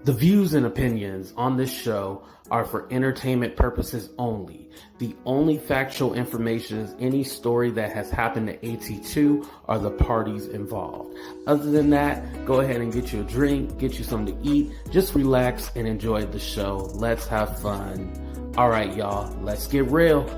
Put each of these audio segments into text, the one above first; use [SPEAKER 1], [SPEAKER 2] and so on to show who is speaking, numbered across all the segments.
[SPEAKER 1] The views and opinions on this show are for entertainment purposes only. The only factual information is any story that has happened to AT2 or the parties involved. Other than that, go ahead and get you a drink, get you something to eat, just relax and enjoy the show. Let's have fun. All right, y'all, let's get real.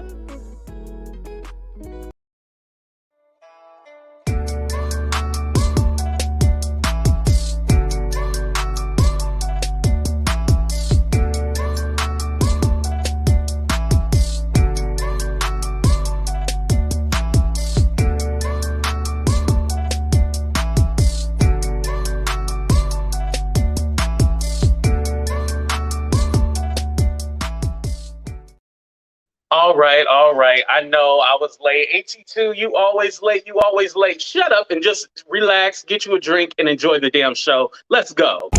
[SPEAKER 1] All right. I know I was late. AT2, you always late. Shut up and just relax, get you a drink, and enjoy the damn show. Let's go.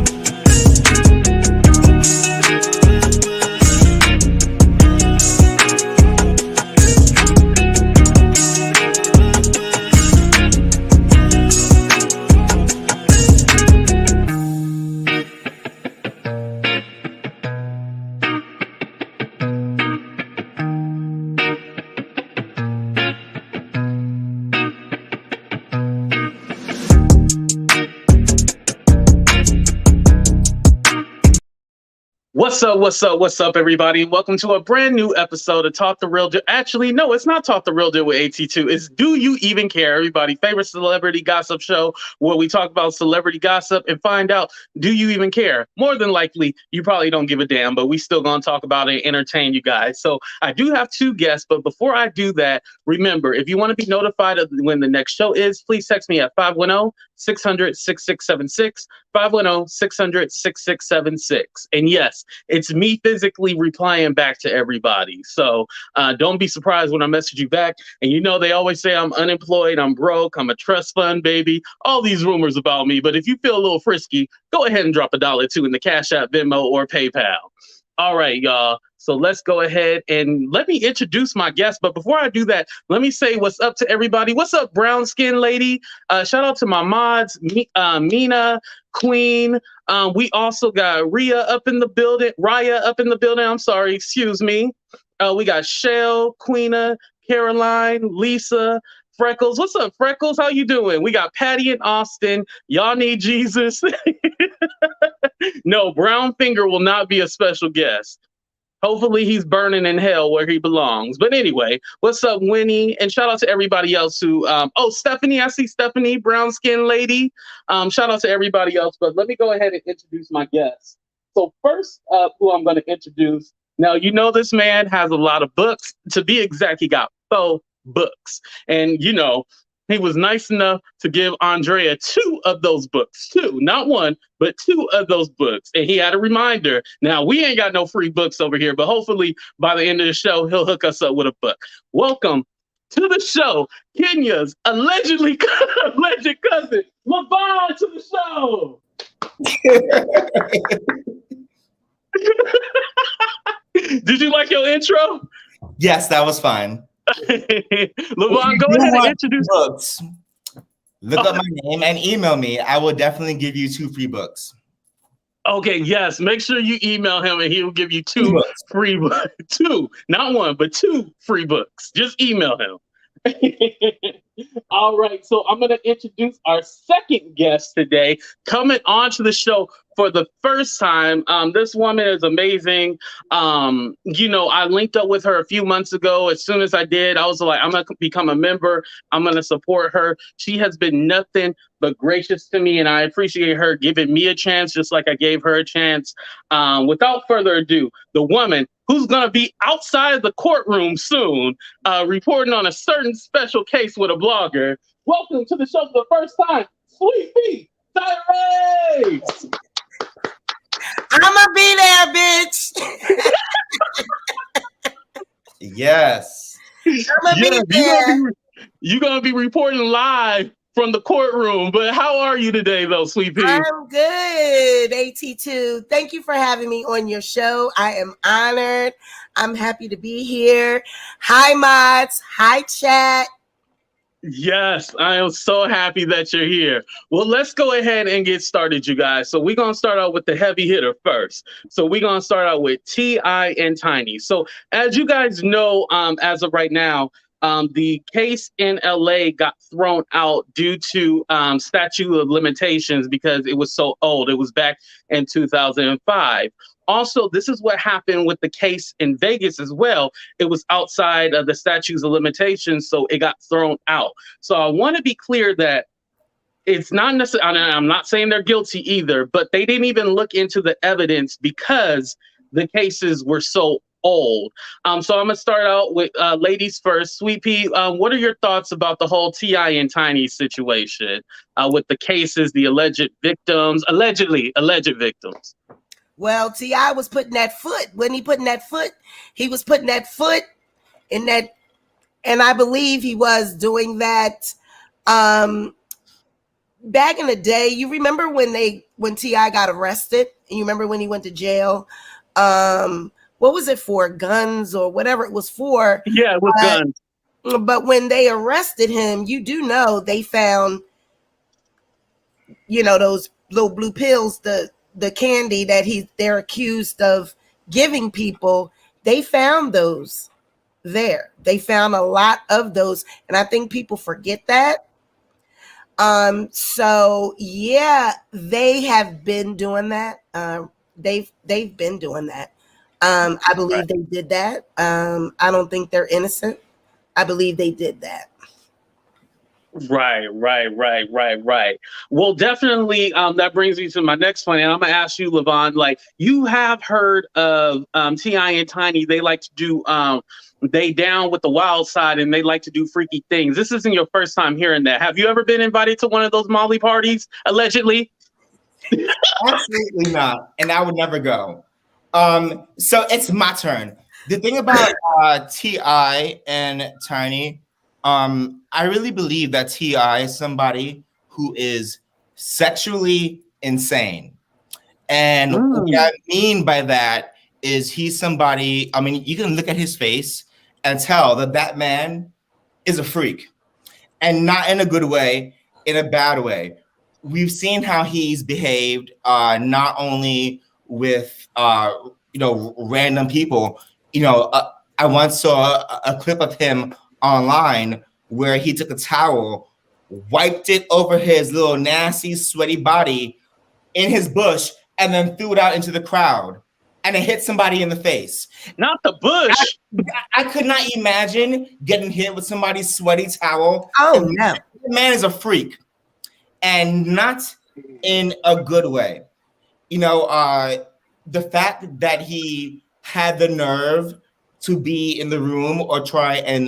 [SPEAKER 1] What's up, everybody? Welcome to a brand new episode of Talk the Real Deal. Actually, no, it's not Talk the Real Deal with AT2. It's Do You Even Care? Everybody's favorite celebrity gossip show where we talk about celebrity gossip and find out, do you even care? More than likely, you probably don't give a damn, but we still gonna talk about it and entertain you guys. So I do have two guests, but before I do that, remember, if you want to be notified of when the next show is, please text me at 510-600-6676, 510-600-6676. And yes, it's me physically replying back to everybody. So don't be surprised when I message you back. And you know, they always say I'm unemployed, I'm broke, I'm a trust fund baby, all these rumors about me. But if you feel a little frisky, go ahead and drop $1 or $2 in the Cash App, Venmo, or PayPal. All right, y'all. So let's go ahead and let me introduce my guest. But before I do that, let me say what's up to everybody. What's up, brown skin lady? Shout out to my mods, Mena, Queen. We also got Raya up in the building. I'm sorry, excuse me. We got Shell, Queena, Caroline, Lisa, Freckles. What's up, Freckles? How you doing? We got Patty and Austin. Y'all need Jesus. No, Brown Finger will not be a special guest. Hopefully he's burning in hell where he belongs. But anyway, what's up, Winnie? And shout out to everybody else who, Stephanie, I see Stephanie, brown skin lady. Shout out to everybody else. But let me go ahead and introduce my guests. So first up, who I'm going to introduce. Now, you know, this man has a lot of books. To be exact, he got 4 books. And, you know, he was nice enough to give Andrea 2 of those books. 2, not 1, but 2 of those books. And he had a reminder. Now, we ain't got no free books over here, but hopefully by the end of the show, he'll hook us up with a book. Welcome to the show, Kenya's alleged cousin, LaVon, to the show. Did you like your intro?
[SPEAKER 2] Yes, that was fine.
[SPEAKER 1] LaVon, go ahead and introduce
[SPEAKER 2] books. Look up my name and email me. I will definitely give you 2 free books.
[SPEAKER 1] Okay, yes. Make sure you email him and he will give you 2 free books. 2, not 1, but 2 free books. Just email him. All right, so I'm going to introduce our second guest today, coming on to the show for the first time. This woman is amazing. You know, I linked up with her a few months ago. As soon as I did, I was like, I'm going to become a member. I'm going to support her. She has been nothing but gracious to me, and I appreciate her giving me a chance, just like I gave her a chance. Without further ado, the woman who's going to be outside of the courtroom soon, reporting on a certain special case with a blogger. Welcome to the show for the first time, Sweet Pea Safaree.
[SPEAKER 3] I'ma be there, bitch.
[SPEAKER 2] Yes.
[SPEAKER 3] I'ma be there.
[SPEAKER 1] You're gonna be reporting live from the courtroom. But how are you today, though, Sweet Pea?
[SPEAKER 3] I'm good, AT2. Thank you for having me on your show. I am honored. I'm happy to be here. Hi, mods. Hi, chat.
[SPEAKER 1] Yes, I am so happy that you're here. Well, let's go ahead and get started, you guys. So we're gonna start out with the heavy hitter first. So we're gonna start out with T.I. and Tiny. So as you guys know, as of right now, the case in LA got thrown out due to statute of limitations because it was so old. It was back in 2005. Also, this is what happened with the case in Vegas as well. It was outside of the statutes of limitations, so it got thrown out. So I want to be clear that it's not necessarily, I'm not saying they're guilty either, but they didn't even look into the evidence because the cases were so old. So I'm going to start out with ladies first. Sweet Pea, what are your thoughts about the whole T.I. and Tiny situation with the cases, the alleged victims, alleged victims?
[SPEAKER 3] Well, T.I. was putting that foot. When he putting that foot, he was putting that foot in that, and I believe he was doing that. Back in the day, you remember when T.I. got arrested, and you remember when he went to jail? What was it for? Guns or whatever it was for?
[SPEAKER 1] Yeah, it was guns.
[SPEAKER 3] But when they arrested him, you do know they found, those little blue pills, the candy that they're accused of giving people. They found those there. They found a lot of those, and I think people forget that. So yeah, they have been doing that. They've been doing that. I believe they did that. I don't think they're innocent. I believe they did that.
[SPEAKER 1] Right. Well, definitely, that brings me to my next point, and I'm gonna ask you, Levon. Like, you have heard of T.I. and Tiny? They like to do they down with the wild side, and they like to do freaky things. This isn't your first time hearing that. Have you ever been invited to one of those Molly parties, allegedly?
[SPEAKER 2] Absolutely not, and I would never go. So it's my turn. The thing about T.I. and Tiny. I really believe that T.I. is somebody who is sexually insane. And what I mean by that is he's somebody, I mean, you can look at his face and tell that man is a freak. And not in a good way, in a bad way. We've seen how he's behaved, not only with, random people. I once saw a clip of him online where he took a towel, wiped it over his little nasty, sweaty body in his bush, and then threw it out into the crowd. And it hit somebody in the face.
[SPEAKER 1] Not the bush.
[SPEAKER 2] I could not imagine getting hit with somebody's sweaty towel.
[SPEAKER 3] Oh, no.
[SPEAKER 2] The man is a freak. And not in a good way. The fact that he had the nerve to be in the room or try and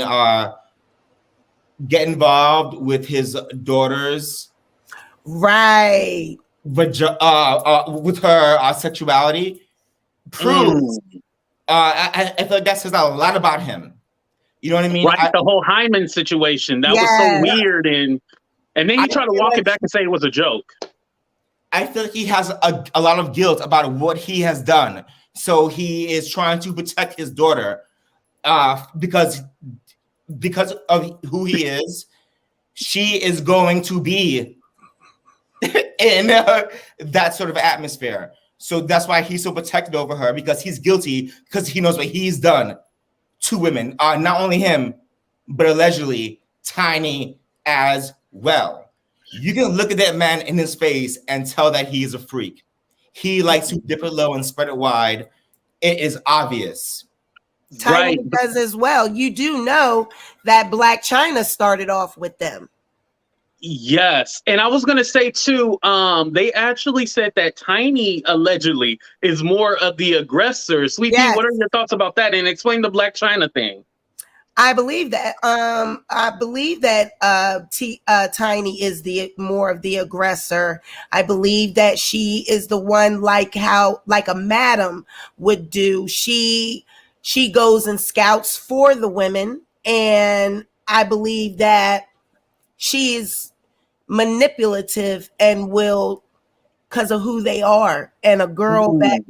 [SPEAKER 2] get involved with his daughter's
[SPEAKER 3] right
[SPEAKER 2] with her sexuality proves. I feel like that says a lot about him. You know what I mean?
[SPEAKER 1] Right, the whole Hyman situation that was so weird, and then he tried to walk it back and say it was a joke.
[SPEAKER 2] I feel like he has a lot of guilt about what he has done. So he is trying to protect his daughter because of who he is. She is going to be in that sort of atmosphere. So that's why he's so protected over her, because he's guilty, because he knows what he's done to women. Not only him, but allegedly Tiny as well. You can look at that man in his face and tell that he is a freak. He likes to dip it low and spread it wide. It is obvious.
[SPEAKER 3] Tiny does as well. You do know that Black China started off with them.
[SPEAKER 1] Yes. And I was going to say too, they actually said that Tiny allegedly is more of the aggressor. Sweet Pea, what are your thoughts about that? And explain the Black China thing.
[SPEAKER 3] I believe that. Tiny is the more of the aggressor. I believe that she is the one, like a madam would do. She goes and scouts for the women, and I believe that she is manipulative and will, because of who they are. And a girl that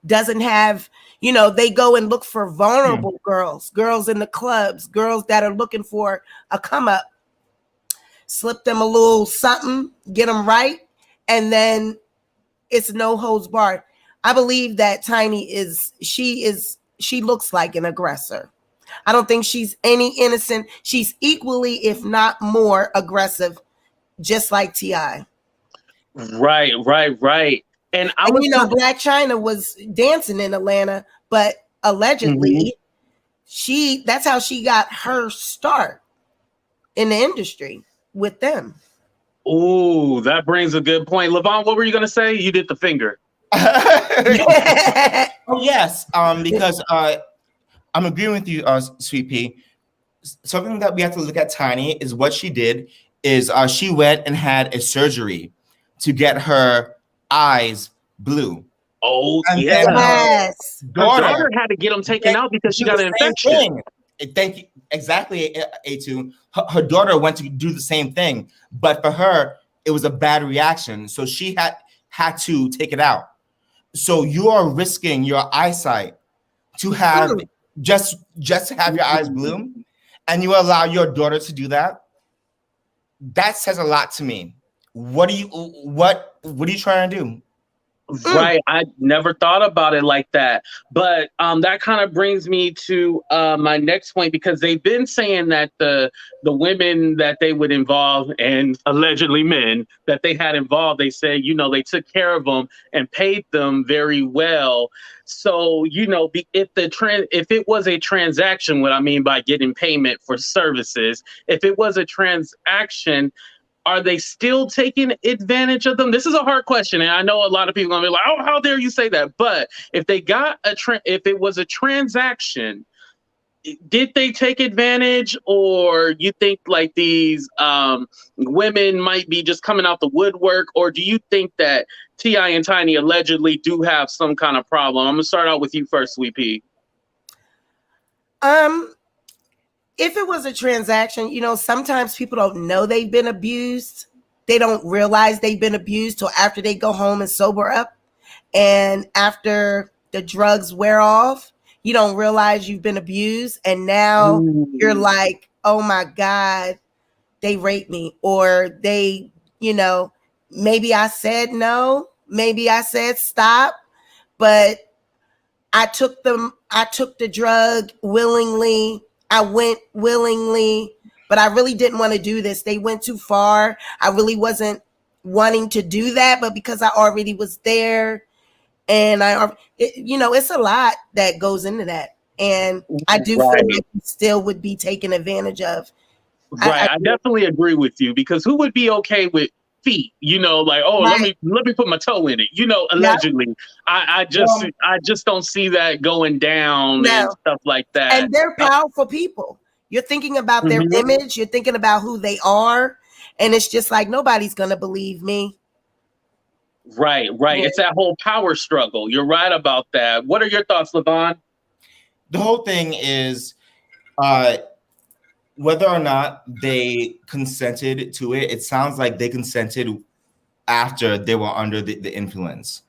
[SPEAKER 3] doesn't have, they go and look for vulnerable girls in the clubs, girls that are looking for a come up. slip them a little something, get them right, and then it's no holds barred. I believe that Tiny she looks like an aggressor. I don't think she's any innocent. She's equally, if not more, aggressive, just like T.I.
[SPEAKER 1] Right. And
[SPEAKER 3] Black China was dancing in Atlanta, but allegedly that's how she got her start in the industry with them.
[SPEAKER 1] Ooh, that brings a good point. Levon, what were you going to say? You did the finger.
[SPEAKER 2] Oh, yes. Because I'm agreeing with you, Sweet Pea. Something that we have to look at Tiny is what she did is she went and had a surgery to get her eyes blue.
[SPEAKER 1] Oh,
[SPEAKER 2] and
[SPEAKER 1] yeah.
[SPEAKER 3] Yes.
[SPEAKER 1] Her daughter had to get them taken out because she got an infection.
[SPEAKER 2] Thank you. Exactly, A2. Her daughter went to do the same thing, but for her, it was a bad reaction. So she had to take it out. So you are risking your eyesight to have just to have your eyes blue, and you allow your daughter to do that. That says a lot to me. What are you trying to do?
[SPEAKER 1] Right. I never thought about it like that. But that kind of brings me to my next point, because they've been saying that the women that they would involve, and allegedly men that they had involved, they said, they took care of them and paid them very well. So, if it was a transaction, what I mean by getting payment for services, if it was a transaction, are they still taking advantage of them? This is a hard question, and I know a lot of people are gonna be like, "Oh, how dare you say that?" But if they got if it was a transaction, did they take advantage, or you think like these women might be just coming out the woodwork, or do you think that T.I. and Tiny allegedly do have some kind of problem? I'm gonna start out with you first, Sweet Pea.
[SPEAKER 3] If it was a transaction, sometimes people don't know they've been abused. They don't realize they've been abused till after they go home and sober up. And after the drugs wear off, you don't realize you've been abused. And now you're like, oh my God, they raped me. Or they, maybe I said no, maybe I said stop, but I took the drug willingly. I went willingly, but I really didn't want to do this. They went too far. I really wasn't wanting to do that, but because I already was there, and it's a lot that goes into that. And I do feel like it still would be taken advantage of.
[SPEAKER 1] Right. I definitely agree with you, because who would be okay with feet, like, oh,
[SPEAKER 3] right.
[SPEAKER 1] let me put my toe in it, allegedly. Yep. I just don't see that going down and stuff like that.
[SPEAKER 3] And they're powerful people. You're thinking about their image, you're thinking about who they are, and it's just like, nobody's gonna believe me.
[SPEAKER 1] Right. Yeah. It's that whole power struggle. You're right about that. What are your thoughts, Levon?
[SPEAKER 2] The whole thing is whether or not they consented to it, it sounds like they consented after they were under the influence.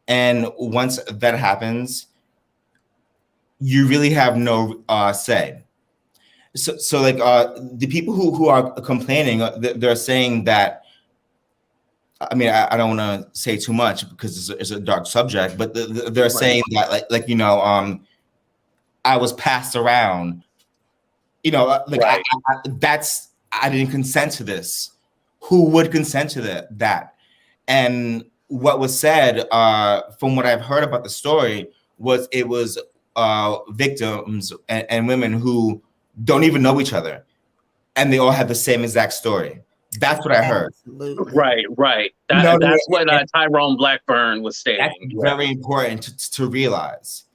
[SPEAKER 2] And once that happens, you really have no say. So like the people who are complaining, they're saying that, I mean, I don't want to say too much because it's a dark subject, but they're saying that I was passed around. I didn't consent to this. Who would consent to that? And what was said, from what I've heard about the story, was it was victims and women who don't even know each other, and they all had the same exact story. That's what I heard.
[SPEAKER 3] Absolutely.
[SPEAKER 1] Right. That's what Tyrone Blackburn was stating.
[SPEAKER 2] That's very important to realize.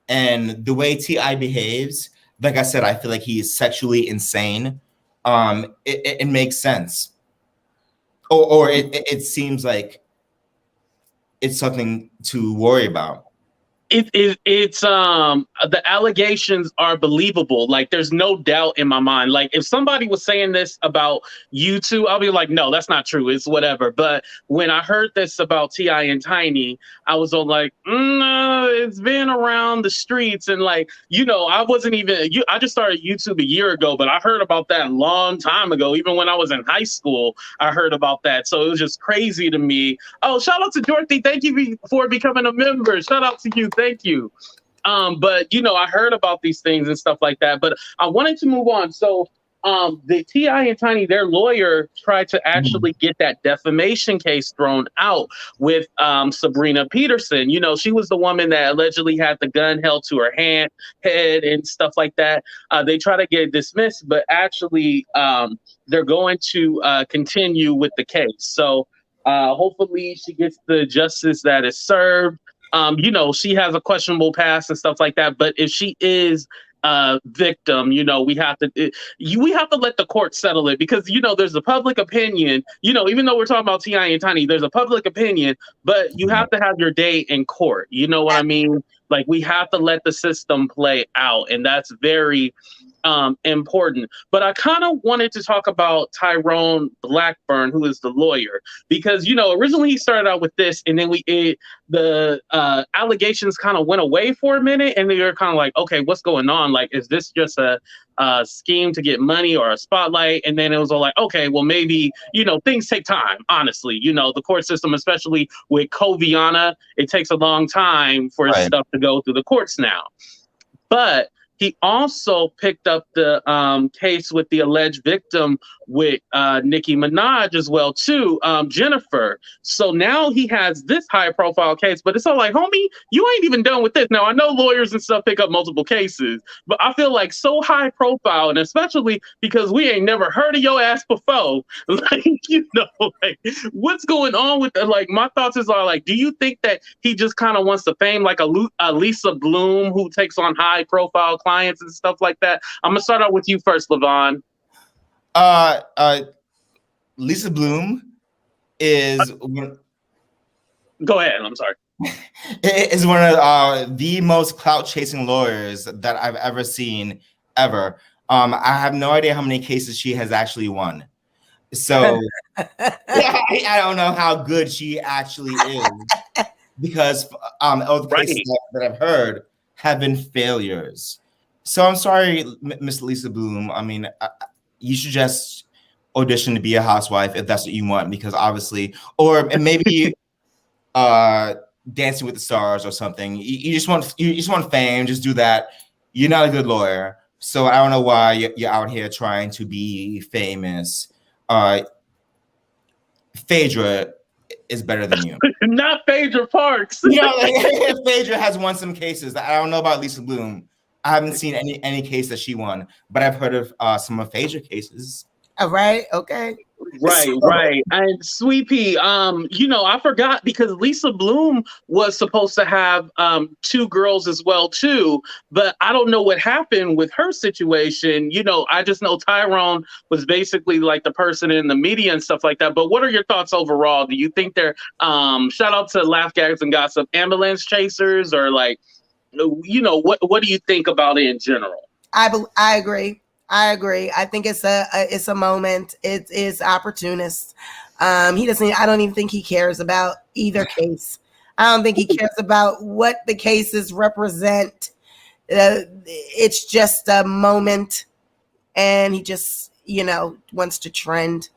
[SPEAKER 2] And the way T.I. behaves, like I said, I feel like he is sexually insane. It makes sense. Or it seems like it's something to worry about.
[SPEAKER 1] It's the allegations are believable. Like there's no doubt in my mind. Like if somebody was saying this about you two, I'll be like, no, that's not true. It's whatever. But when I heard this about T.I. and Tiny, I was all like, it's been around the streets. And like, I wasn't even I just started YouTube a year ago, but I heard about that a long time ago. Even when I was in high school, I heard about that. So it was just crazy to me. Oh, shout out to Dorothy. Thank you for becoming a member. Shout out to you. Thank you. But I heard about these things and stuff like that. But I wanted to move on. So the T.I. and Tiny, their lawyer tried to actually get that defamation case thrown out with Sabrina Peterson. She was the woman that allegedly had the gun held to her head and stuff like that. They try to get it dismissed, but actually they're going to continue with the case. So hopefully she gets the justice that is served. She has a questionable past and stuff like that. But if she is a victim, we have to let the court settle it because there's a public opinion. Even though we're talking about T.I. and Tiny, there's a public opinion, but you have to have your day in court. You know what I mean? Like we have to let the system play out, and that's very important. But I kind of wanted to talk about Tyrone Blackburn, who is the lawyer, because originally he started out with this, and then the allegations kind of went away for a minute, and they were kind of like, okay, what's going on? Like, is this just a scheme to get money or a spotlight? And then it was all like, okay, well maybe things take time. Honestly, the court system, especially with Coviana, it takes a long time for stuff to go through the courts now. But he also picked up the case with the alleged victim with Nicki Minaj as well too, Jennifer. So now he has this high profile case, but it's all like, homie, you ain't even done with this. Now I know lawyers and stuff pick up multiple cases, but I feel like so high profile, and especially because we ain't never heard of your ass before. Like, like what's going on with that? Like my thoughts are like, do you think that he just kind of wants the fame like a Lisa Bloom who takes on high profile clients and stuff like that? I'm gonna start out with you first, Levon.
[SPEAKER 2] Lisa Bloom is
[SPEAKER 1] go ahead. I'm sorry.
[SPEAKER 2] Is one of the most clout chasing lawyers that I've ever seen ever. I have no idea how many cases she has actually won. So I don't know how good she actually is because all the cases that I've heard have been failures. So I'm sorry, Miss Lisa Bloom. I mean, you should just audition to be a housewife if that's what you want, because obviously, or maybe Dancing with the Stars or something. You just want fame. Just do that. You're not a good lawyer, so I don't know why you're out here trying to be famous. Phaedra is better than you.
[SPEAKER 1] Not Phaedra Parks.
[SPEAKER 2] Phaedra has won some cases. I don't know about Lisa Bloom. I haven't seen any case that she won, but I've heard of some of Phaedra cases.
[SPEAKER 3] All right. Okay.
[SPEAKER 1] Right. And Sweet Pea, I forgot because Lisa Bloom was supposed to have 2 girls as well too, but I don't know what happened with her situation. I just know Tyrone was basically like the person in the media and stuff like that. But what are your thoughts overall? Do you think they're shout out to Laugh Gags and Gossip ambulance chasers, or like what do you think about it in general?
[SPEAKER 3] I agree. I think it's a moment. It is opportunist. He doesn't. I don't even think he cares about either case. I don't think he cares about what the cases represent. It's just a moment, and he just wants to trend.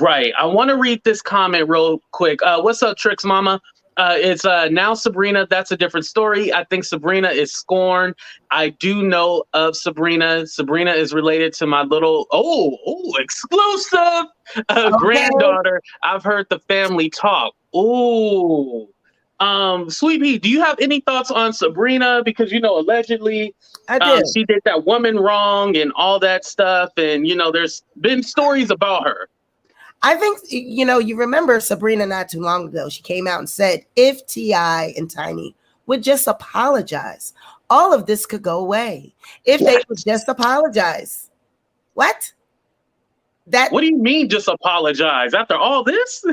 [SPEAKER 1] Right. I want to read this comment real quick. What's up, Tricks Mama? It's now Sabrina. That's a different story. I think Sabrina is scorned. I do know of Sabrina. Sabrina is related to my little, exclusive granddaughter. I've heard the family talk. Sweet Pea, do you have any thoughts on Sabrina? Because, allegedly she did that woman wrong and all that stuff. And, there's been stories about her.
[SPEAKER 3] I think, you remember Sabrina not too long ago. She came out and said, if T.I. and Tiny would just apologize, all of this could go away. If they would just apologize. What?
[SPEAKER 1] What do you mean just apologize after all this?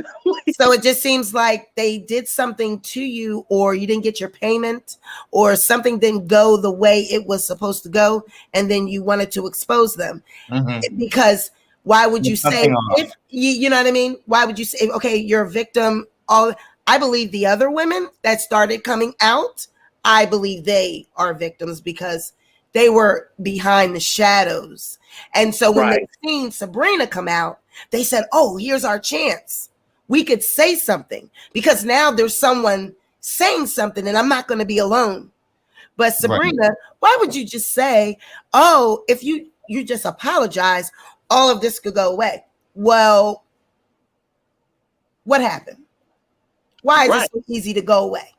[SPEAKER 3] So it just seems like they did something to you, or you didn't get your payment, or something didn't go the way it was supposed to go, and then you wanted to expose them. Because why would you say, if you know what I mean? Why would you say, okay, you're a victim? I believe the other women that started coming out, I believe they are victims because they were behind the shadows. And so when they seen Sabrina come out, they said, oh, here's our chance. We could say something, because now there's someone saying something and I'm not going to be alone. But Sabrina, why would you just say, oh, if you just apologize, all of this could go away? Well, what happened? Why is it so easy to go away?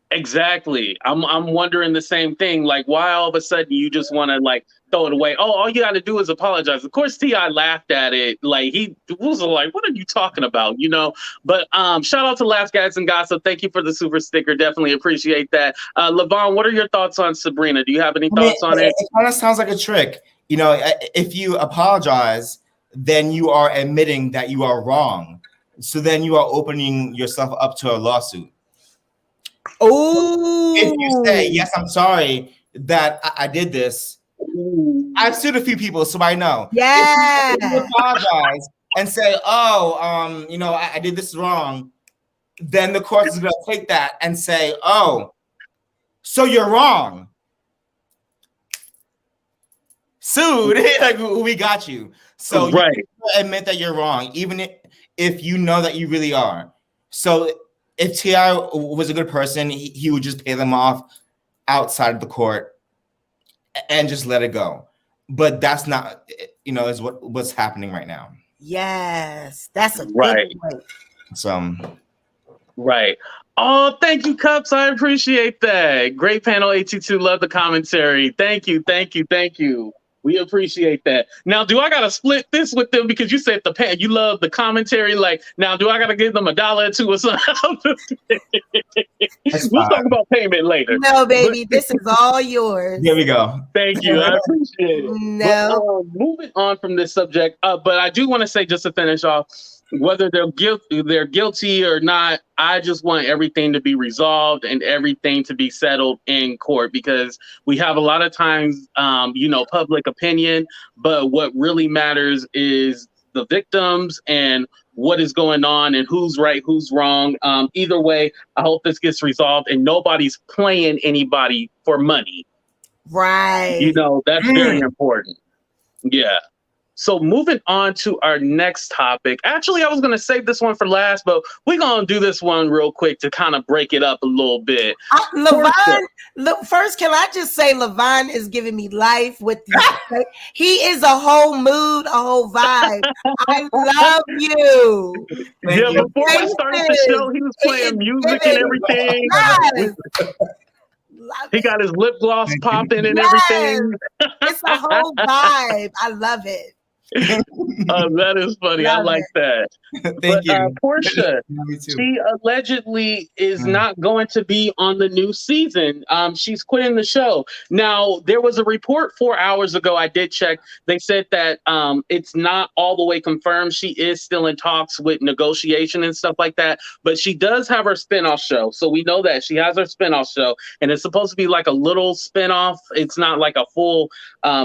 [SPEAKER 1] Exactly. I'm wondering the same thing. Like, why all of a sudden you just want to like throw it away? Oh, all you got to do is apologize. Of course, T.I. laughed at it. Like, he was like, what are you talking about? You know, but shout out to Last Guys and Gossip. Thank you for the super sticker. Definitely appreciate that. Levon, what are your thoughts on Sabrina? Do you have any thoughts on it?
[SPEAKER 2] It kind of sounds like a trick. You know, if you apologize, then you are admitting that you are wrong. So then you are opening yourself up to a lawsuit.
[SPEAKER 3] Oh,
[SPEAKER 2] if you say, yes, I'm sorry that I did this. I've sued a few people, so I know.
[SPEAKER 3] Yeah.
[SPEAKER 2] If you apologize and say, oh, you know, I did this wrong, then the court is going to take that and say, oh, so you're wrong. Sued. Like, we got you. So you admit that you're wrong, even if you know that you really are. So if T.I. was a good person, he would just pay them off outside of the court and just let it go. But that's not, you know, is what's happening right now.
[SPEAKER 3] Yes, that's a good point.
[SPEAKER 2] So,
[SPEAKER 1] Oh, thank you, Cups. I appreciate that. Great panel, 82. Love the commentary. Thank you. We appreciate that. Now, do I gotta split this with them because you said you love the commentary? Like, now, do I gotta give them $1 or $2 or something? We'll talk about payment later.
[SPEAKER 3] No, baby, this is all yours.
[SPEAKER 2] Here we go.
[SPEAKER 1] Thank you. I appreciate it.
[SPEAKER 3] No.
[SPEAKER 1] But, moving on from this subject, but I do want to say, just to finish off, whether they're guilty or not, I just want everything to be resolved and everything to be settled in court, because we have a lot of times, you know, public opinion, but what really matters is the victims and what is going on and who's right, who's wrong. Either way, I hope this gets resolved and nobody's playing anybody for money.
[SPEAKER 3] Right.
[SPEAKER 1] You know, that's very important. Yeah. So moving on to our next topic. Actually, I was going to save this one for last, but we're going to do this one real quick to kind of break it up a little bit.
[SPEAKER 3] Levon, first, can I just say Levon is giving me life with you. He is a whole mood, a whole vibe. I love you.
[SPEAKER 1] Yeah, before we started the show, he was playing music and everything.
[SPEAKER 3] Yes.
[SPEAKER 1] He got his lip gloss popping and everything.
[SPEAKER 3] It's a whole vibe. I love it.
[SPEAKER 1] That is funny. I like that.
[SPEAKER 2] Thank you.
[SPEAKER 1] Porsha, she allegedly is not going to be on the new season. She's quitting the show. Now, there was a report 4 hours ago. I did check. They said that it's not all the way confirmed. She is still in talks with negotiation and stuff like that. But she does have her spinoff show. So we know that she has her spinoff show. And it's supposed to be like a little spinoff. It's not like a full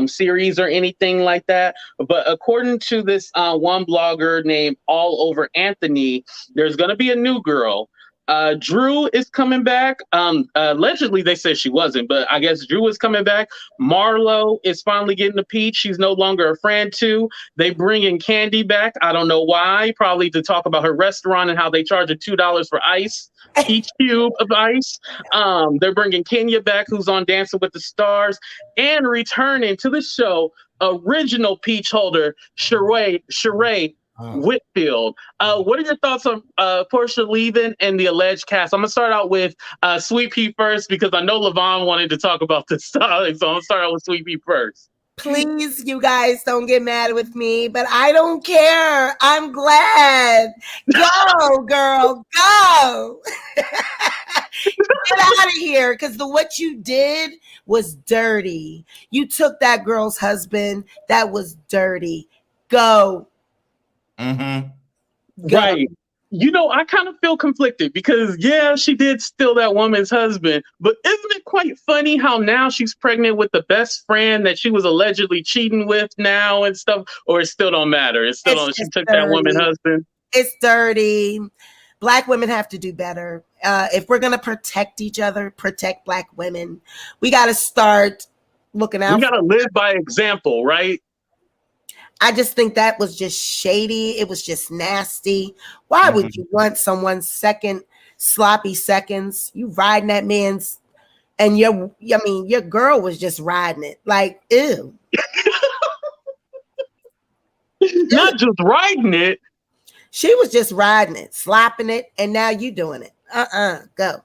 [SPEAKER 1] series or anything like that. But according to this one blogger named All Over Anthony, there's going to be a new girl. Drew is coming back. Allegedly, they said she wasn't, but I guess Drew is coming back. Marlo is finally getting a peach. She's no longer a friend too. They bring in Candy back. I don't know why. Probably to talk about her restaurant and how they charge her $2 for ice. Each cube of ice. They're bringing Kenya back, who's on Dancing with the Stars, and returning to the show, original peach holder, Sheree Whitfield. What are your thoughts on Porsha leaving and the alleged cast? I'm gonna start out with Sweet Pea first, because I know Levon wanted to talk about this topic, so I'm gonna start out with Sweet Pea first.
[SPEAKER 3] Please, you guys don't get mad with me, but I don't care. I'm glad. Go, girl, go. Get out of here, because what you did was dirty. You took that girl's husband. That was dirty. Go.
[SPEAKER 2] Mm-hmm.
[SPEAKER 3] Go.
[SPEAKER 1] Right. You know, I kind of feel conflicted because, yeah, she did steal that woman's husband. But isn't it quite funny how now she's pregnant with the best friend that she was allegedly cheating with now and stuff? Or it still don't matter? It still don't. She took that woman's husband.
[SPEAKER 3] It's dirty. Black women have to do better. If we're going to protect each other, protect Black women, we got to start looking out.
[SPEAKER 1] We got to live by example, right?
[SPEAKER 3] I just think that was just shady. It was just nasty. Why would you want someone's second sloppy seconds? You riding that man's, and your girl was just riding it. Like, ew.
[SPEAKER 1] Not just riding it.
[SPEAKER 3] She was just riding it, slapping it, and now you doing it. Go.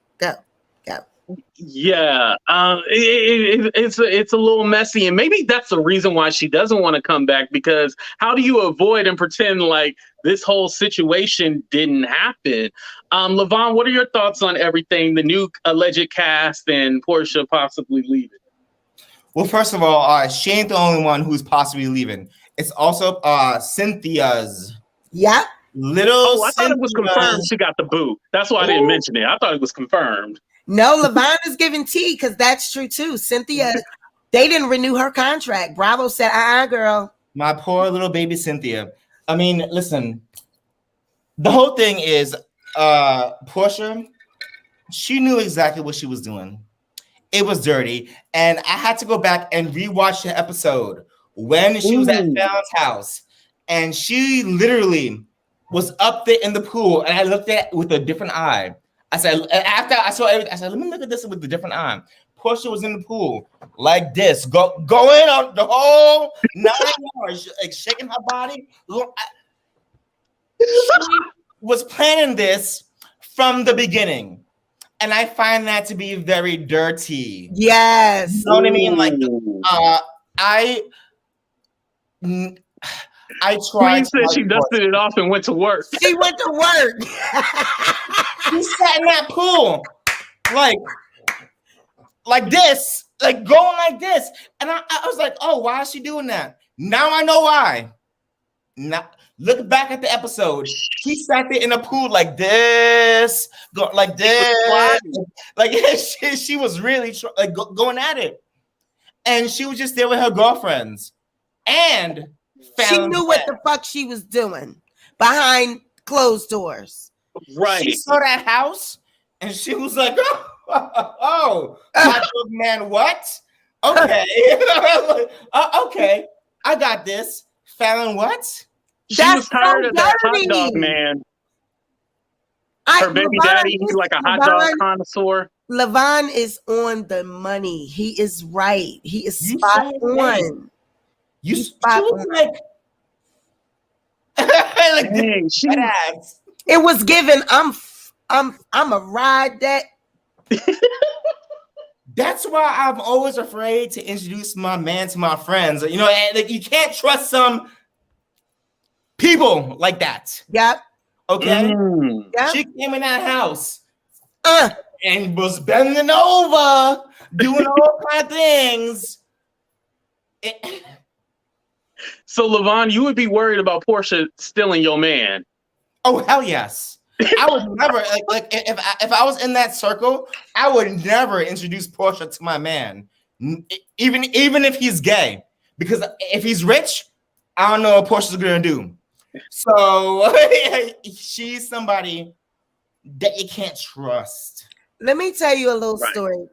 [SPEAKER 1] Yeah, it's a little messy, and maybe that's the reason why she doesn't want to come back, because how do you avoid and pretend like this whole situation didn't happen? Levon, what are your thoughts on everything, the new alleged cast and Porsha possibly leaving?
[SPEAKER 2] Well, first of all, she ain't the only one who's possibly leaving. It's also Cynthia's.
[SPEAKER 3] Yeah.
[SPEAKER 1] I thought it was confirmed she got the boot. That's why I didn't mention it. I thought it was confirmed.
[SPEAKER 3] No, Levon is giving tea because that's true too. Cynthia, they didn't renew her contract. Bravo said, girl.
[SPEAKER 2] My poor little baby Cynthia. I mean, listen, the whole thing is Porsha, she knew exactly what she was doing. It was dirty. And I had to go back and rewatch the episode when she was at Fallon's house. And she literally was up there in the pool. And I looked at it with a different eye. I said, after I saw everything, I said, let me look at this with a different eye. Porsha was in the pool like this, going on the whole 9 yards, like shaking her body. She was planning this from the beginning. And I find that to be very dirty.
[SPEAKER 3] Yes.
[SPEAKER 2] You know what I mean? Like, I tried.
[SPEAKER 1] Queen said she dusted it off and went to work.
[SPEAKER 3] She went to work.
[SPEAKER 2] She sat in that pool like this, like going like this. And I was like, oh, why is she doing that? Now I know why. Now look back at the episode. She sat there in a pool like this, like this. Like she was really going at it. And she was just there with her girlfriends. And
[SPEAKER 3] she knew what the fuck she was doing behind closed doors.
[SPEAKER 2] Right. She saw that house and she was like, oh, hot dog man, what? Okay. Okay, I got this. Fallon, what?
[SPEAKER 1] She was tired of that hot dog man. Her baby daddy, he's like a hot dog connoisseur.
[SPEAKER 3] Levon is on the money. He is right. He is spot on.
[SPEAKER 2] You spot on. Like
[SPEAKER 1] dang,
[SPEAKER 3] it was given. I'm a ride that.
[SPEAKER 2] That's why I'm always afraid to introduce my man to my friends. You know, and like, you can't trust some people like that.
[SPEAKER 3] Yep.
[SPEAKER 2] Okay.
[SPEAKER 3] Yep.
[SPEAKER 2] She came in that house and was bending over, doing all kind of things.
[SPEAKER 1] So, Levon, you would be worried about Porsha stealing your man?
[SPEAKER 2] Oh, hell yes. I would never like if I was in that circle, I would never introduce Porsha to my man, even if he's gay, because if he's rich, I don't know what Porsha's gonna do. So she's somebody that you can't trust.
[SPEAKER 3] Let me tell you a little story.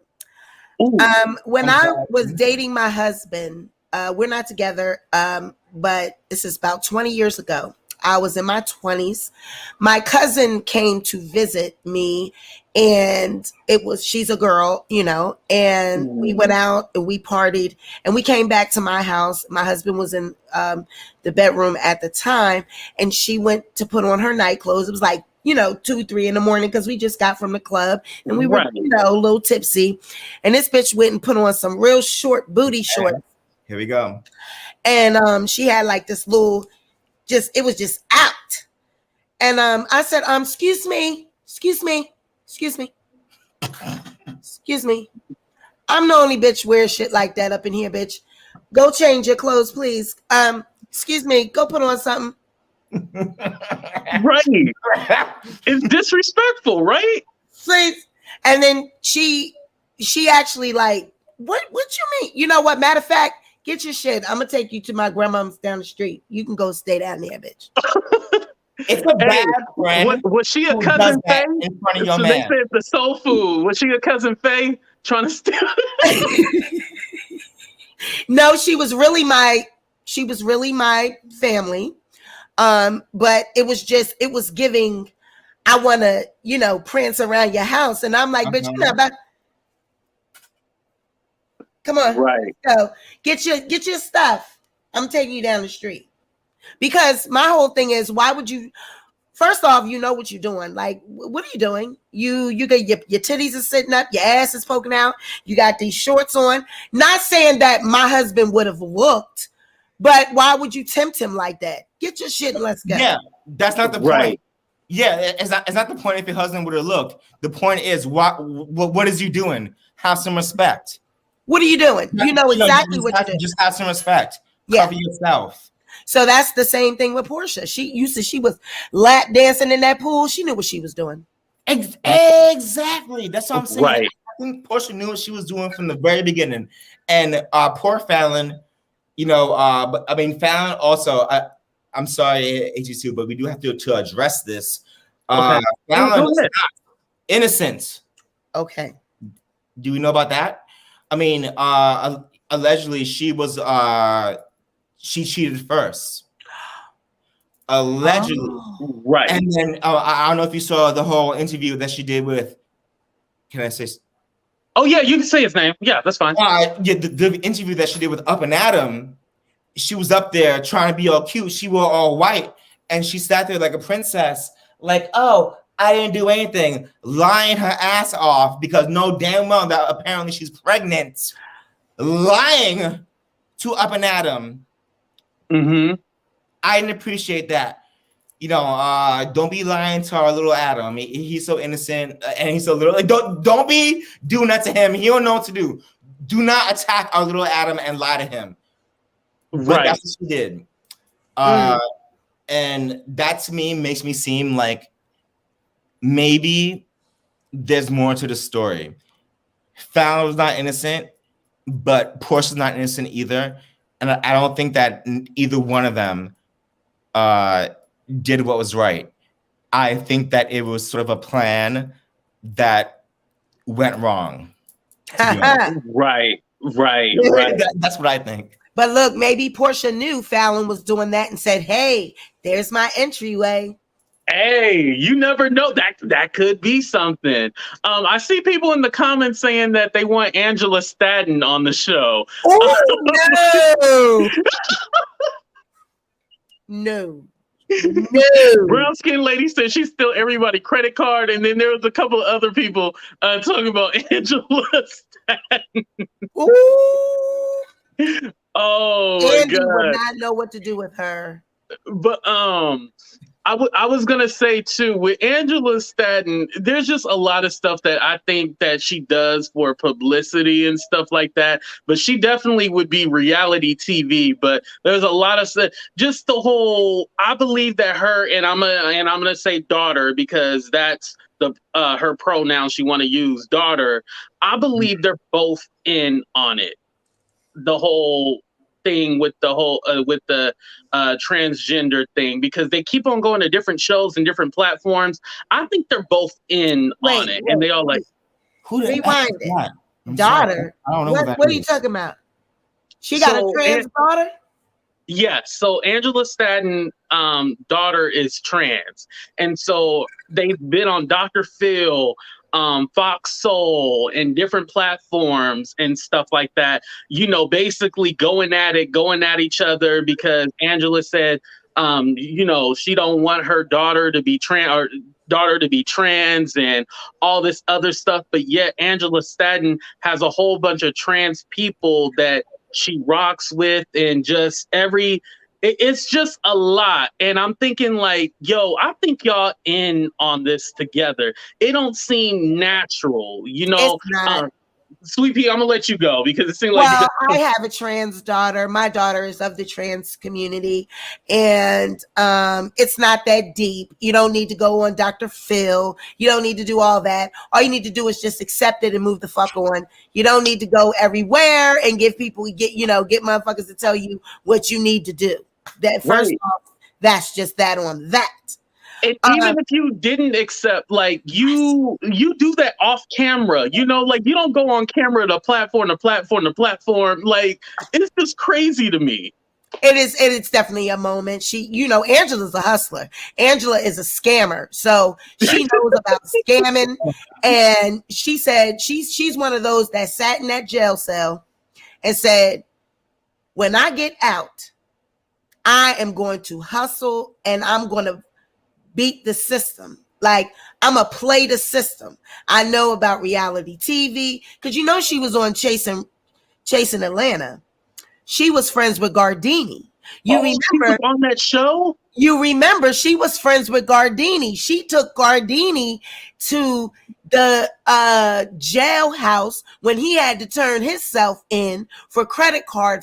[SPEAKER 3] When I was dating my husband, we're not together, but this is about 20 years ago. I was in my 20s. My cousin came to visit me, and she's a girl, you know, and we went out and we partied and we came back to my house. My husband was in the bedroom at the time, and she went to put on her night clothes. It was like, 2, 3 in the morning because we just got from the club and we were, a little tipsy. And this bitch went and put on some real short booty shorts.
[SPEAKER 2] Here we go.
[SPEAKER 3] And she had like this little, it was just out. And I said, excuse me. I'm the only bitch wear shit like that up in here, bitch. Go change your clothes, please. Excuse me, go put on something.
[SPEAKER 1] Right. It's disrespectful, right?
[SPEAKER 3] Please. And then she actually like, what you mean? You know what? Matter of fact, get your shit. I'm gonna take you to my grandma's down the street. You can go stay down there, bitch.
[SPEAKER 2] It's a bad friend.
[SPEAKER 1] Was she a
[SPEAKER 2] who
[SPEAKER 1] cousin
[SPEAKER 2] does that
[SPEAKER 1] Faye?
[SPEAKER 2] in front of your
[SPEAKER 1] So
[SPEAKER 2] man.
[SPEAKER 1] they said the soul food. Was she a cousin Faye trying to steal?
[SPEAKER 3] No, she was really my family. But it was giving, I want to, prance around your house. And I'm like, bitch, you're not about. Come on.
[SPEAKER 1] Right.
[SPEAKER 3] So get your stuff. I'm taking you down the street. Because my whole thing is, why would you, first off, you know what you're doing. Like, what are you doing? You got your titties are sitting up, your ass is poking out, you got these shorts on. Not saying that my husband would have looked, but why would you tempt him like that? Get your shit and let's go.
[SPEAKER 2] Yeah, that's not the point.
[SPEAKER 1] Right.
[SPEAKER 2] Yeah, it's not the point if your husband would have looked. The point is, what is you doing? Have some respect.
[SPEAKER 3] What are you doing? You know exactly what you're doing.
[SPEAKER 2] Just have some respect.
[SPEAKER 3] Yeah.
[SPEAKER 2] Cover yourself.
[SPEAKER 3] So that's the same thing with Porsha. She was lap dancing in that pool. She knew what she was doing.
[SPEAKER 2] Exactly. That's what I'm saying.
[SPEAKER 1] Right.
[SPEAKER 2] I think Porsha knew what she was doing from the very beginning. And poor Fallon, but I mean, Fallon also, I'm sorry, AG2, but we do have to address this.
[SPEAKER 1] Okay.
[SPEAKER 2] Fallon is not innocent.
[SPEAKER 3] Okay.
[SPEAKER 2] Do we know about that? I mean, allegedly she was she cheated first. Allegedly.
[SPEAKER 3] Oh.
[SPEAKER 1] Right.
[SPEAKER 2] And then I don't know if you saw the whole interview that she did with, can I say?
[SPEAKER 1] Oh yeah, you can say his name. Yeah, that's fine.
[SPEAKER 2] Yeah, the interview that she did with Up and Adam, she was up there trying to be all cute. She wore all white and she sat there like a princess, like, oh, I didn't do anything, lying her ass off because no damn well that apparently she's pregnant, lying to Up and Adam.
[SPEAKER 1] Mm-hmm.
[SPEAKER 2] I didn't appreciate that. Don't be lying to our little Adam. He's so innocent and he's so little. Like, don't be doing that to him. He don't know what to do. Do not attack our little Adam and lie to him. But
[SPEAKER 1] Right.
[SPEAKER 2] that's what she did. And that to me makes me seem like maybe there's more to the story. Fallon was not innocent, but Porsha's not innocent either. And I don't think that either one of them did what was right. I think that it was sort of a plan that went wrong.
[SPEAKER 1] Right.
[SPEAKER 2] That's what I think.
[SPEAKER 3] But look, maybe Porsha knew Fallon was doing that and said, hey, there's my entryway.
[SPEAKER 1] Hey, you never know. That could be something. I see people in the comments saying that they want Angela Stanton on the show.
[SPEAKER 3] Oh, no. No.
[SPEAKER 1] Brown skin lady said she stole everybody credit card, and then there was a couple of other people talking about Angela Stanton.
[SPEAKER 3] Ooh.
[SPEAKER 1] Oh my
[SPEAKER 3] Andy
[SPEAKER 1] God.
[SPEAKER 3] would not know what to do with her.
[SPEAKER 1] But I was gonna say too, with Angela Stanton, there's just a lot of stuff that I think that she does for publicity and stuff like that. But she definitely would be reality TV. But there's a lot of stuff, just the whole. I believe that her and I'm gonna say daughter because that's the her pronoun she want to use, daughter. I believe they're both in on it. The whole thing with the whole transgender thing, because they keep on going to different shows and different platforms. I think they're both in on it, and they all like
[SPEAKER 3] rewind it. Daughter.
[SPEAKER 2] I don't know
[SPEAKER 3] what are you talking about? She got a trans daughter?
[SPEAKER 1] Yes. So Angela Stanton daughter is trans, and so they've been on Dr. Phil, Fox Soul, and different platforms and stuff like that, basically going at each other because Angela said, she don't want her daughter to be trans and all this other stuff. But yet Angela Stanton has a whole bunch of trans people that she rocks with, and just it's just a lot. And I'm thinking like, I think y'all in on this together. It don't seem natural,
[SPEAKER 3] It's not.
[SPEAKER 1] Sweet Pea, I'm gonna let you go because it seemed like
[SPEAKER 3] Well, I have a trans daughter. My daughter is of the trans community, and it's not that deep. You don't need to go on Dr. Phil. You don't need to do all that. All you need to do is just accept it and move the fuck on. You don't need to go everywhere and get motherfuckers to tell you what you need to do. That first off, that's just that on that.
[SPEAKER 1] And even if you didn't accept, like you do that off camera, you know, like you don't go on camera to platform. Like it's just crazy to me.
[SPEAKER 3] It's definitely a moment. She, Angela's a hustler. Angela is a scammer. So she knows about scamming. And she said she's one of those that sat in that jail cell and said, when I get out, I am going to hustle and I'm going to beat the system. Like, I'm going to play the system. I know about reality TV because she was on Chasing Atlanta. She was friends with Gardini. You remember
[SPEAKER 1] she was on that show?
[SPEAKER 3] You remember she was friends with Gardini. She took Gardini to the jailhouse when he had to turn himself in for credit card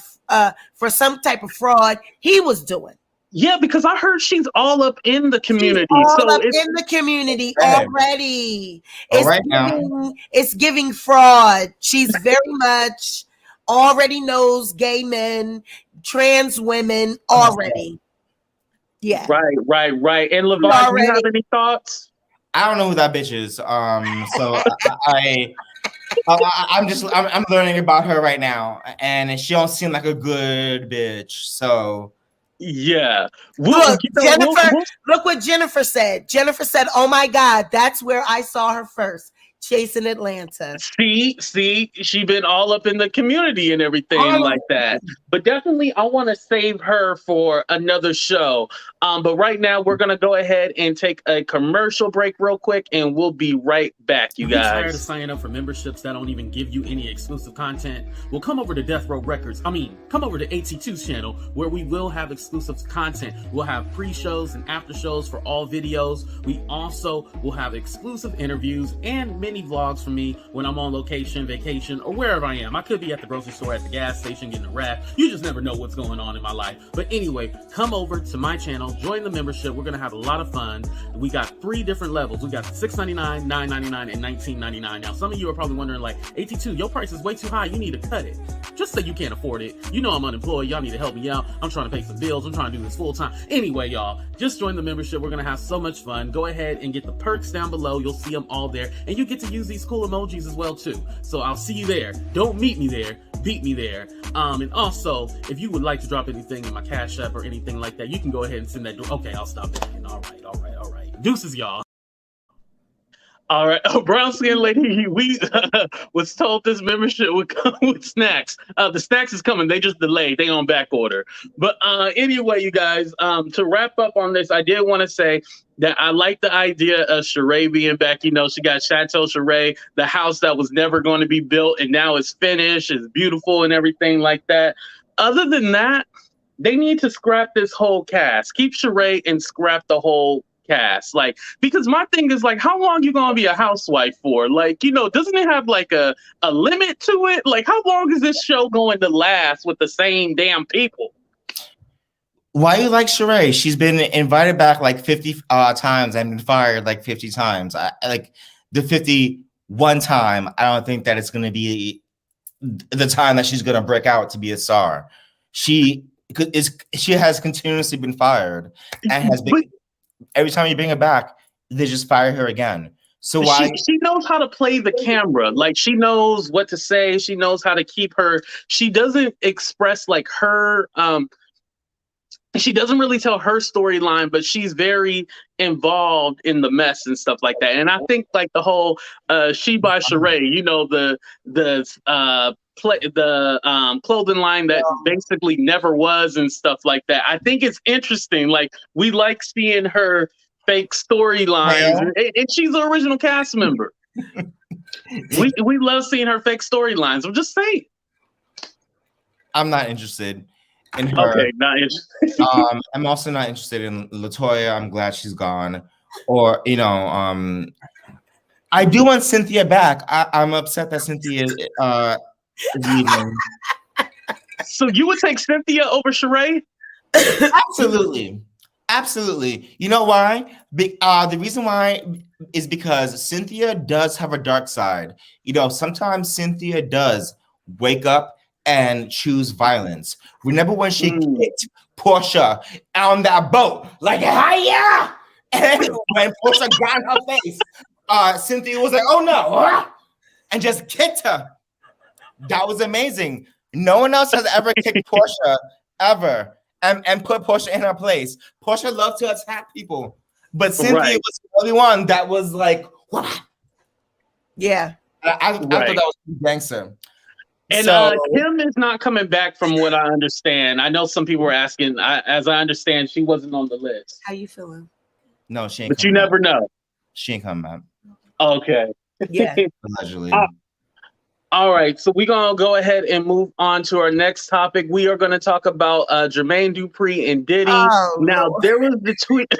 [SPEAKER 3] for some type of fraud he was doing.
[SPEAKER 1] Yeah, because I heard she's all up in the community.
[SPEAKER 3] In the community already. It's giving fraud. She's very much already knows gay men, trans women already. Yeah.
[SPEAKER 1] Right. And Levon, do you have any thoughts?
[SPEAKER 2] I don't know who that bitch is. So I'm learning about her right now, and she don't seem like a good bitch. So.
[SPEAKER 1] Yeah.
[SPEAKER 3] Look what Jennifer said. Jennifer said, "Oh my God, that's where I saw her first. Chasing Atlanta."
[SPEAKER 1] See, she been all up in the community and everything like that. But definitely, I want to save her for another show. But right now, we're gonna go ahead and take a commercial break real quick, and we'll be right back, you guys.
[SPEAKER 4] Tired of signing up for memberships that don't even give you any exclusive content? Well, come over to Death Row Records. Come over to AT2's channel where we will have exclusive content. We'll have pre-shows and after shows for all videos. We also will have exclusive interviews and mini vlogs from me when I'm on location, vacation, or wherever I am. I could be at the grocery store, at the gas station, getting a wrap. You just never know what's going on in my life. But anyway, come over to my channel, join the membership. We're going to have a lot of fun. We got 3 different levels. We got $6.99, $9.99, and $19.99. Now, some of you are probably wondering, like, AT2, your price is way too high. You need to cut it. Just say you can't afford it. You know I'm unemployed. Y'all need to help me out. I'm trying to pay some bills. I'm trying to do this full time. Anyway, y'all, just join the membership. We're going to have so much fun. Go ahead and get the perks down below. You'll see them all there. And you get to use these cool emojis as well, too. So I'll see you there. Don't meet me there. Beat me there. And also, if you would like to drop anything in my Cash App or anything like that, you can go ahead and send that. Okay, I'll stop it. All right. Deuces, y'all.
[SPEAKER 1] All right. Brown skin lady, we was told this membership would come with snacks. The snacks is coming. They just delayed. They on back order. But anyway, you guys, to wrap up on this, I did want to say that I like the idea of Sheree being back. You know, she got Chateau Sheree, the house that was never going to be built, and now it's finished, it's beautiful and everything like that. Other than that, they need to scrap this whole cast. Keep Sheree and scrap the whole cast. Like, because my thing is, like, how long you gonna be a housewife for? Like, you know, doesn't it have like a limit to it? Like, how long is this show going to last with the same damn people?
[SPEAKER 2] Why you like Sheree? She's been invited back like 50 times and been fired like 50 times. Like the 51 time, I don't think that it's going to be the time that she's going to break out to be a star. She has continuously been fired and has been. Every time you bring her back, they just fire her again. So why?
[SPEAKER 1] She knows how to play the camera. Like, she knows what to say. She knows how to keep her. She doesn't express like her. She doesn't really tell her storyline, but she's very involved in the mess and stuff like that. And I think like the whole She by Sheree, you know, the clothing line that basically never was and stuff like that. I think it's interesting. Like, we like seeing her fake storylines, and she's the original cast member. we love seeing her fake storylines. I'm just saying.
[SPEAKER 2] I'm not interested in her.
[SPEAKER 1] Okay, not interested.
[SPEAKER 2] I'm also not interested in LaToya. I'm glad she's gone. Or, you know, I do want Cynthia back. I'm upset that Cynthia is leaving.
[SPEAKER 1] So you would take Cynthia over Sheree?
[SPEAKER 2] Absolutely. Absolutely. You know why? The reason why is because Cynthia does have a dark side. You know, sometimes Cynthia does wake up and choose violence. Remember when she kicked Porsha on that boat? Like, hiya! And when Porsha got in her face, Cynthia was like, oh no, and just kicked her. That was amazing. No one else has ever kicked Porsha, ever. And put Porsha in her place. Porsha loved to attack people, but Cynthia was the only one that was like, what?
[SPEAKER 3] Yeah.
[SPEAKER 2] I thought that was gangster.
[SPEAKER 1] And Kim is not coming back from what I understand. I know some people were asking. As I understand, she wasn't on the list.
[SPEAKER 3] How you feeling?
[SPEAKER 2] No, she ain't.
[SPEAKER 1] But you never know.
[SPEAKER 2] She ain't coming back.
[SPEAKER 1] Okay.
[SPEAKER 3] Yeah.
[SPEAKER 2] Allegedly.
[SPEAKER 1] All right, so we're going to go ahead and move on to our next topic. We are going to talk about Jermaine Dupri and Diddy.
[SPEAKER 3] Oh,
[SPEAKER 1] now,
[SPEAKER 3] Lord.
[SPEAKER 1] there was the tweet.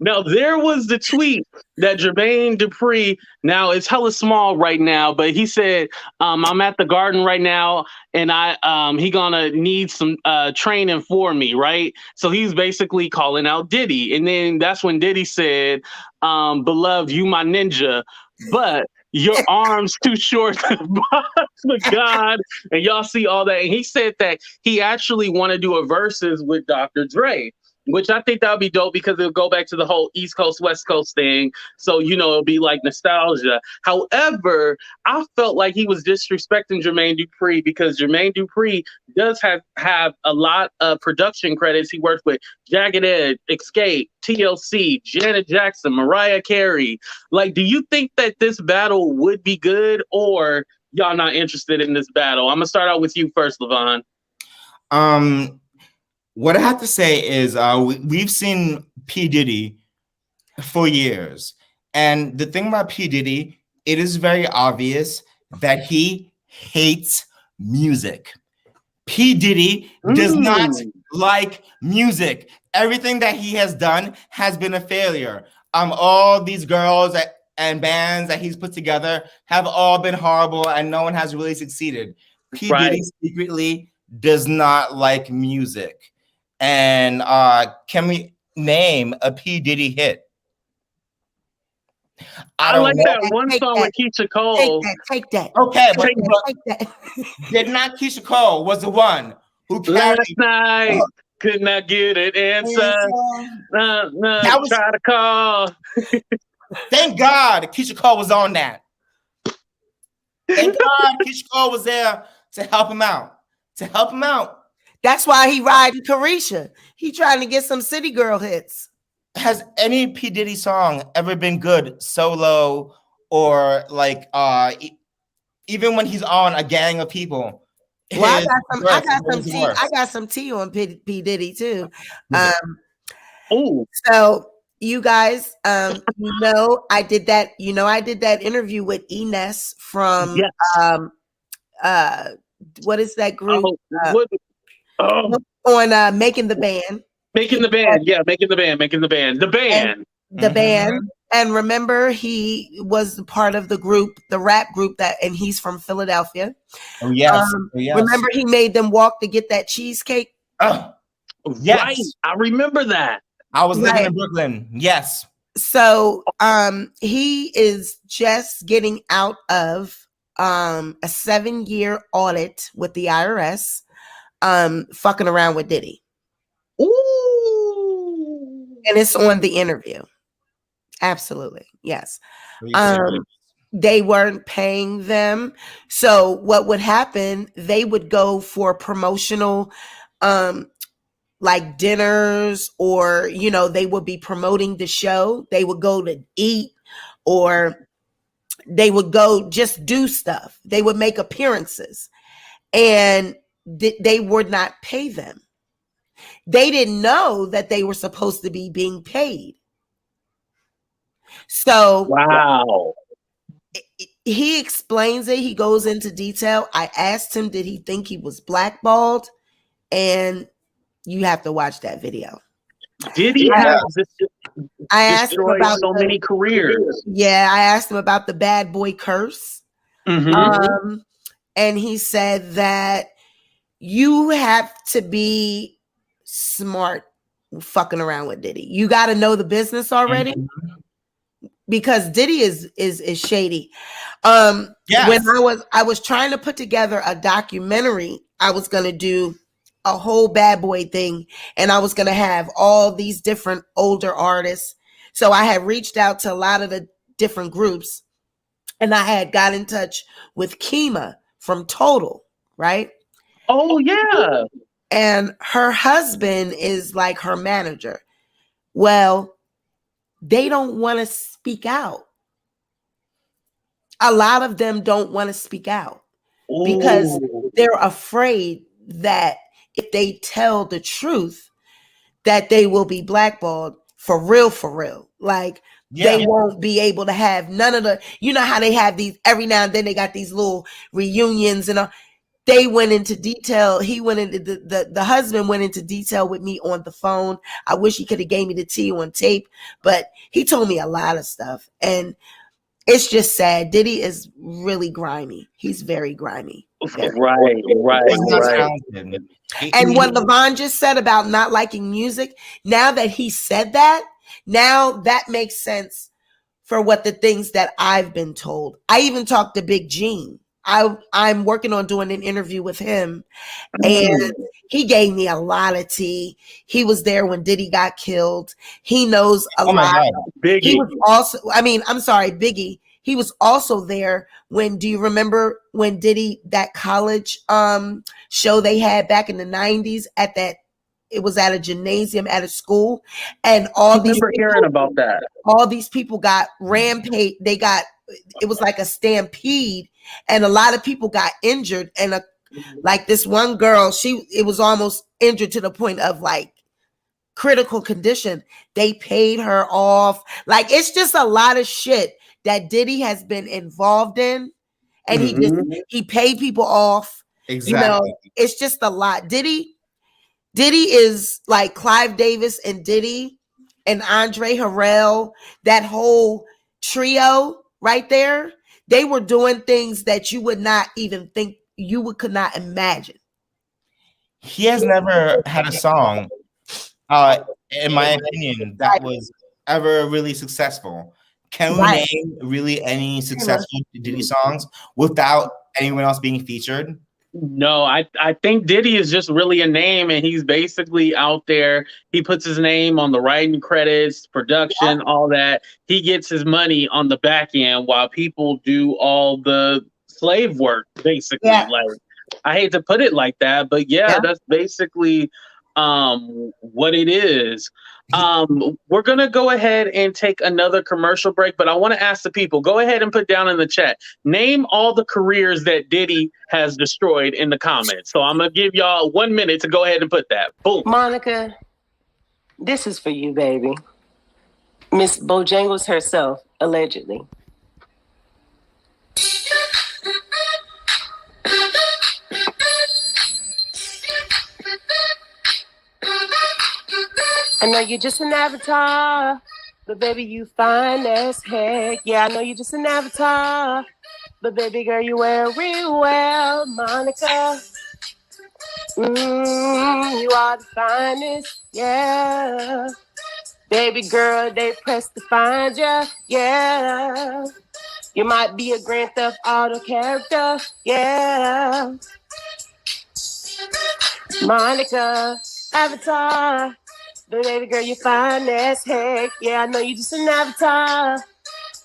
[SPEAKER 1] Now, there was the tweet that Jermaine Dupri, now it's hella small right now, but he said, I'm at the garden right now, and he gonna need some training for me, right? So he's basically calling out Diddy. And then that's when Diddy said, beloved, you my ninja, but your arms too short to box with God. And y'all see all that. And he said that he actually want to do a versus with Dr. Dre, which I think that would be dope because it'll go back to the whole East Coast, West Coast thing. So, you know, it'll be like nostalgia. However, I felt like he was disrespecting Jermaine Dupri because Jermaine Dupri does have a lot of production credits. He worked with Jagged Edge, Escape, TLC, Janet Jackson, Mariah Carey. Like, do you think that this battle would be good, or y'all not interested in this battle? I'm going to start out with you first, Levon.
[SPEAKER 2] What I have to say is we've seen P. Diddy for years. And the thing about P. Diddy, it is very obvious that he hates music. P. Diddy does not like music. Everything that he has done has been a failure. All these girls and bands that he's put together have all been horrible and no one has really succeeded. P. Diddy secretly does not like music. And can we name a P. Diddy hit?
[SPEAKER 1] I like that one song with Keisha Cole.
[SPEAKER 3] Take that.
[SPEAKER 2] Okay, but
[SPEAKER 3] Take that.
[SPEAKER 2] did not Keisha Cole was the one who carried.
[SPEAKER 1] Last night could not get an answer. That was try to call.
[SPEAKER 2] Thank God Keisha Cole was on that. Thank God Keisha Cole was there to help him out.
[SPEAKER 3] That's why he riding Carisha. He trying to get some city girl hits.
[SPEAKER 2] Has any P. Diddy song ever been good solo or like even when he's on a gang of people?
[SPEAKER 3] Well, I got some tea on P. Diddy too. So you guys, I did that interview with Ines from what is that group? On Making the Band.
[SPEAKER 1] Making the Band. The band.
[SPEAKER 3] And remember, he was part of the rap group and he's from Philadelphia.
[SPEAKER 2] Oh, yes.
[SPEAKER 3] Remember, he made them walk to get that cheesecake?
[SPEAKER 2] Yes.
[SPEAKER 1] Right. I remember that.
[SPEAKER 2] I was living in Brooklyn. Yes.
[SPEAKER 3] So he is just getting out of a 7-year audit with the IRS, fucking around with Diddy.
[SPEAKER 1] Ooh.
[SPEAKER 3] And it's on The Interview. Absolutely. Yes. They weren't paying them. So what would happen, they would go for promotional like dinners, or they would be promoting the show. They would go to eat, or they would go just do stuff. They would make appearances, and they would not pay them. They didn't know that they were supposed to be being paid. So
[SPEAKER 1] wow.
[SPEAKER 3] He explains it. He goes into detail. I asked him, did he think he was blackballed? And you have to watch that video.
[SPEAKER 1] Did he have this?
[SPEAKER 3] I asked him
[SPEAKER 1] Destroyed
[SPEAKER 3] about
[SPEAKER 1] so many careers.
[SPEAKER 3] Yeah, I asked him about the bad boy curse.
[SPEAKER 1] Mm-hmm.
[SPEAKER 3] And he said that you have to be smart fucking around with Diddy. You got to know the business already because Diddy is shady.
[SPEAKER 2] Yes.
[SPEAKER 3] When I was trying to put together a documentary, I was going to do a whole bad boy thing, and I was going to have all these different older artists. So I had reached out to a lot of the different groups, and I had got in touch with Kima from Total, right?
[SPEAKER 1] Oh yeah.
[SPEAKER 3] And her husband is like her manager. Well, they don't want to speak out. A lot of them don't want to speak out because they're afraid that if they tell the truth, that they will be blackballed for real. Like they won't be able to have none of the, you know how they have these every now and then they got these little reunions and they went into detail. He went into the husband went into detail with me on the phone. I wish he could have gave me the tea on tape, but he told me a lot of stuff. And it's just sad. Diddy is really grimy. He's very grimy.
[SPEAKER 1] Right.
[SPEAKER 3] And what LaVon just said about not liking music, now that he said that, now that makes sense for what the things that I've been told. I even talked to Big Gene. I'm working on doing an interview with him, and he gave me a lot of tea. He was there when Diddy got killed. He knows a lot.
[SPEAKER 1] Biggie.
[SPEAKER 3] He was also, Biggie. He was also there when, do you remember when Diddy, that college show they had back in the 90s at that, it was at a gymnasium at a school, and all these people,
[SPEAKER 1] hearing about that.
[SPEAKER 3] All these people got rampage. It was like a stampede, and a lot of people got injured. And like this one girl, it was almost injured to the point of like critical condition. They paid her off. Like it's just a lot of shit that Diddy has been involved in, and he paid people off.
[SPEAKER 2] Exactly.
[SPEAKER 3] You know, it's just a lot. Diddy is like Clive Davis and Diddy and Andre Harrell, that whole trio right there. They were doing things that you would not even think could not imagine.
[SPEAKER 2] He has never had a song, in my opinion, that was ever really successful. Can we name really any successful Diddy songs without anyone else being featured?
[SPEAKER 1] No, I think Diddy is just really a name, and he's basically out there. He puts his name on the writing credits, production, all that. He gets his money on the back end while people do all the slave work, basically.
[SPEAKER 3] Yeah.
[SPEAKER 1] Like, I hate to put it like that, but that's basically what it is. We're gonna go ahead and take another commercial break, but I want to ask the people, go ahead and put down in the chat, name all the careers that Diddy has destroyed in the comments. So I'm gonna give y'all 1 minute to go ahead and put that. Boom.
[SPEAKER 5] Monica, this is for you, baby. Miss Bojangles herself, allegedly. I know you're just an avatar, but baby, you fine as heck. Yeah, I know you're just an avatar, but baby girl, you wear it real well, Monica. You are the finest, yeah. Baby girl, they press to find ya, yeah. You might be a Grand Theft Auto character, yeah. Monica, avatar. But baby girl, you fine as heck. Yeah, I know you just an avatar.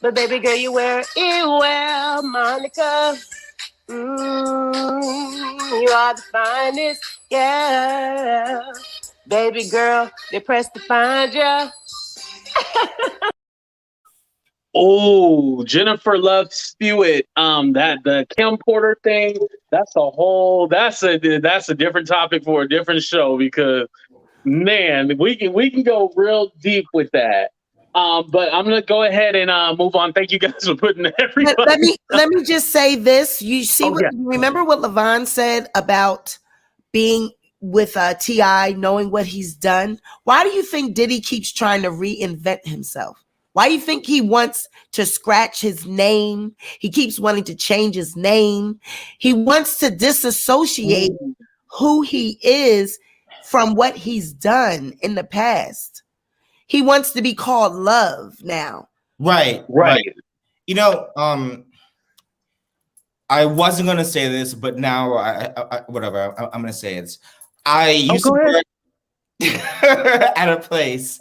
[SPEAKER 5] But baby girl, you wear it well, Monica. You are the finest, yeah. Baby girl, they press to find ya.
[SPEAKER 1] Oh, Jennifer Love Stewart. That the Kim Porter thing. That's a different topic for a different show, because man, we can go real deep with that. But I'm gonna go ahead and move on. Thank you guys for putting everybody.
[SPEAKER 3] Let me just say this. You see, remember what LaVon said about being T.I., knowing what he's done, why do you think Diddy keeps trying to reinvent himself? Why do you think he wants to scratch his name? He keeps wanting to change his name. He wants to disassociate who he is from what he's done in the past. He wants to be called Love now.
[SPEAKER 2] Right. You know, I wasn't gonna say this, but now I whatever. I'm gonna say it. I used to work at a place.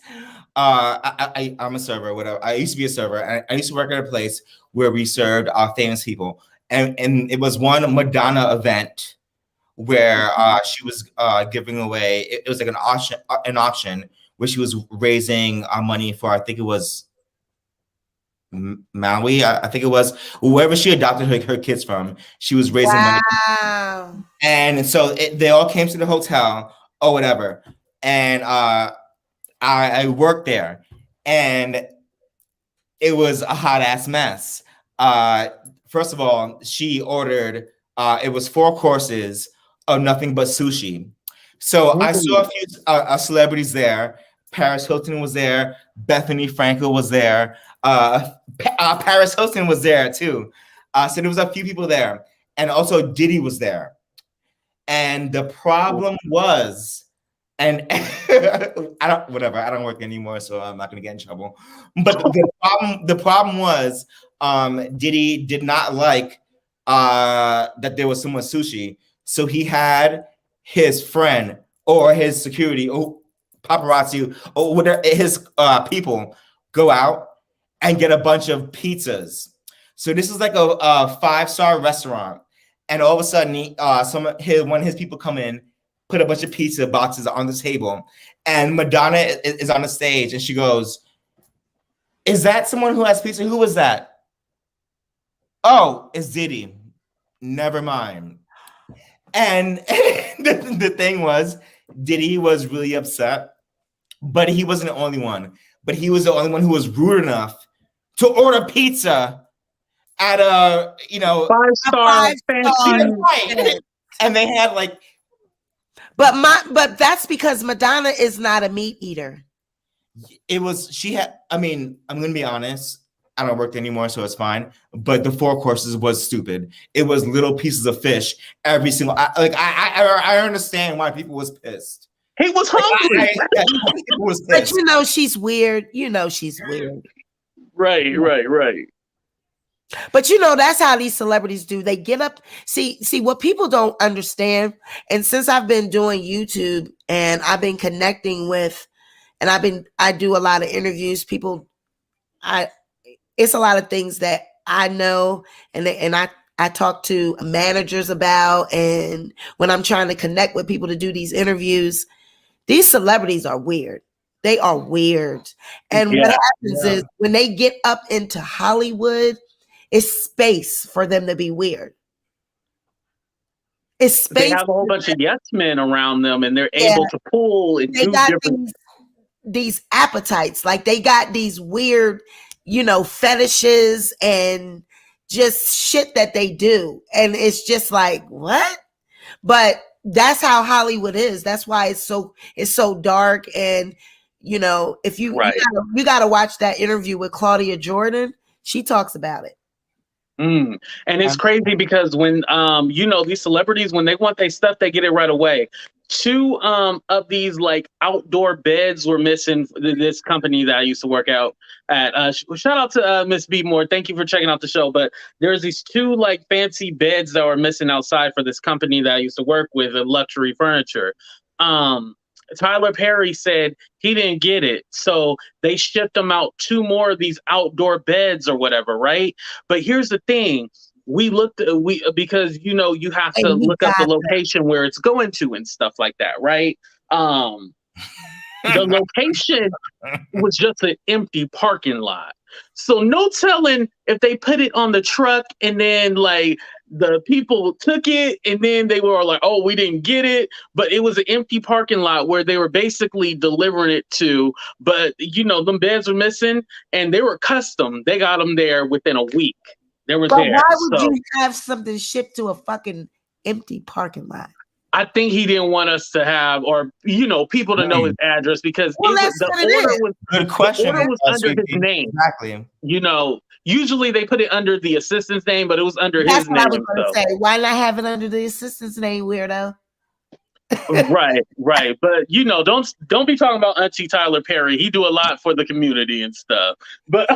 [SPEAKER 2] I'm a server. Whatever. I used to be a server. I used to work at a place where we served famous people, and it was one Madonna event where she was giving away. It was like an auction where she was raising money for. I think it was Maui. I think it was wherever she adopted her kids from. She was raising money, and so they all came to the hotel or whatever, and I worked there, and it was a hot ass mess. First of all, she ordered it was 4 courses of nothing but sushi. So I saw a few celebrities there. Paris Hilton was there. Bethany Frankel was there. Paris Hilton was there too. So there was a few people there, and also Diddy was there. And the problem was, and I don't work anymore, so I'm not gonna get in trouble. But the problem was, Diddy did not like that there was so much sushi, so he had his friend or his security or paparazzi or whatever his people go out and get a bunch of pizzas. So this is like a 5-star restaurant, and all of a sudden, one of his people come in, put a bunch of pizza boxes on the table, and Madonna is on the stage, and she goes, "Is that someone who has pizza? Who was that?" "Oh, it's Diddy." "Never mind." And the thing was, Diddy was really upset, but he wasn't the only one. But he was the only one who was rude enough to order pizza at a
[SPEAKER 1] 5-star fancy.
[SPEAKER 2] Right. And they had like,
[SPEAKER 3] but that's because Madonna is not a meat eater.
[SPEAKER 2] I mean, I'm gonna be honest, I don't work anymore, so it's fine. But the 4 courses was stupid. It was little pieces of fish every single. I understand why people was pissed.
[SPEAKER 1] He was hungry.
[SPEAKER 2] People was
[SPEAKER 3] But
[SPEAKER 2] pissed.
[SPEAKER 3] she's weird. She's weird.
[SPEAKER 1] Right.
[SPEAKER 3] But that's how these celebrities do. They get up. See what people don't understand. And since I've been doing YouTube and I've been connecting with, and I do a lot of interviews. It's a lot of things that I know, and I talk to managers about, and when I'm trying to connect with people to do these interviews, these celebrities are weird. They are weird. And what happens is when they get up into Hollywood, it's space for them to be weird. It's space.
[SPEAKER 1] They have a whole bunch of yes men around them, and they're able to pull and do different.
[SPEAKER 3] These appetites, like they got these weird, fetishes and just shit that they do. And it's just like, what? But that's how Hollywood is. That's why it's so dark. And, if you got to watch that interview with Claudia Jordan, she talks about it.
[SPEAKER 1] And it's crazy because when, these celebrities, when they want their stuff, they get it right away. 2 of these like outdoor beds were missing. This company that I used to work out at. Shout out to Miss B Moore. Thank you for checking out the show. But there's these 2 like fancy beds that were missing outside for this company that I used to work with, luxury furniture. Tyler Perry said he didn't get it, so they shipped them out 2 more of these outdoor beds or whatever, right? But here's the thing. Because you have to look up the location where it's going to and stuff like that, right? The location was just an empty parking lot. So no telling if they put it on the truck and then like the people took it and then they were like, oh, we didn't get it. But it was an empty parking lot where they were basically delivering it to. But, them beds were missing and they were custom. They got them there within a week. They were there.
[SPEAKER 3] Why would you have something shipped to a fucking empty parking lot?
[SPEAKER 1] I think he didn't want us to have, or people to know his address because
[SPEAKER 2] Good question.
[SPEAKER 1] the order was under his name.
[SPEAKER 2] Exactly.
[SPEAKER 1] Usually they put it under the assistant's name, but it was under
[SPEAKER 3] That's
[SPEAKER 1] his
[SPEAKER 3] what
[SPEAKER 1] name.
[SPEAKER 3] I was going to say. Why not have it under the assistant's name, weirdo?
[SPEAKER 1] Right. But don't be talking about Auntie Tyler Perry. He do a lot for the community and stuff. But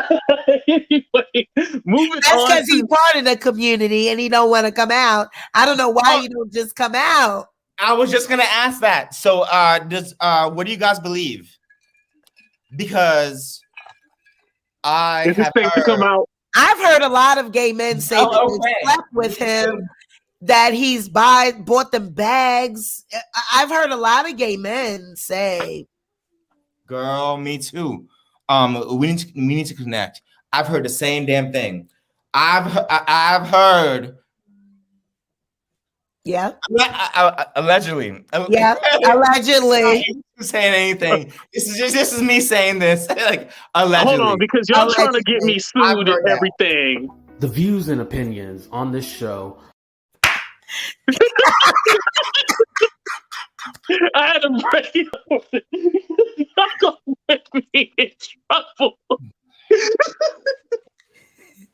[SPEAKER 1] anyway, moving on.
[SPEAKER 3] That's because he's part of the community and he don't want to come out. I don't know why you don't just come out.
[SPEAKER 2] I was just gonna ask that. So what do you guys believe? Because
[SPEAKER 1] is it safe to come out?
[SPEAKER 3] I've heard a lot of gay men say that they slept with him, that he's bought them bags. I've heard a lot of gay men say,
[SPEAKER 2] "Girl, me too." We need to connect. I've heard the same damn thing. I've heard.
[SPEAKER 3] Yeah.
[SPEAKER 2] Allegedly.
[SPEAKER 3] Yeah. Allegedly.
[SPEAKER 2] I'm saying anything. This is me saying this. Like allegedly.
[SPEAKER 1] Hold on, because y'all trying to get me sued and everything.
[SPEAKER 4] The views and opinions on this show.
[SPEAKER 1] I had to break it. You're not gonna put me in trouble.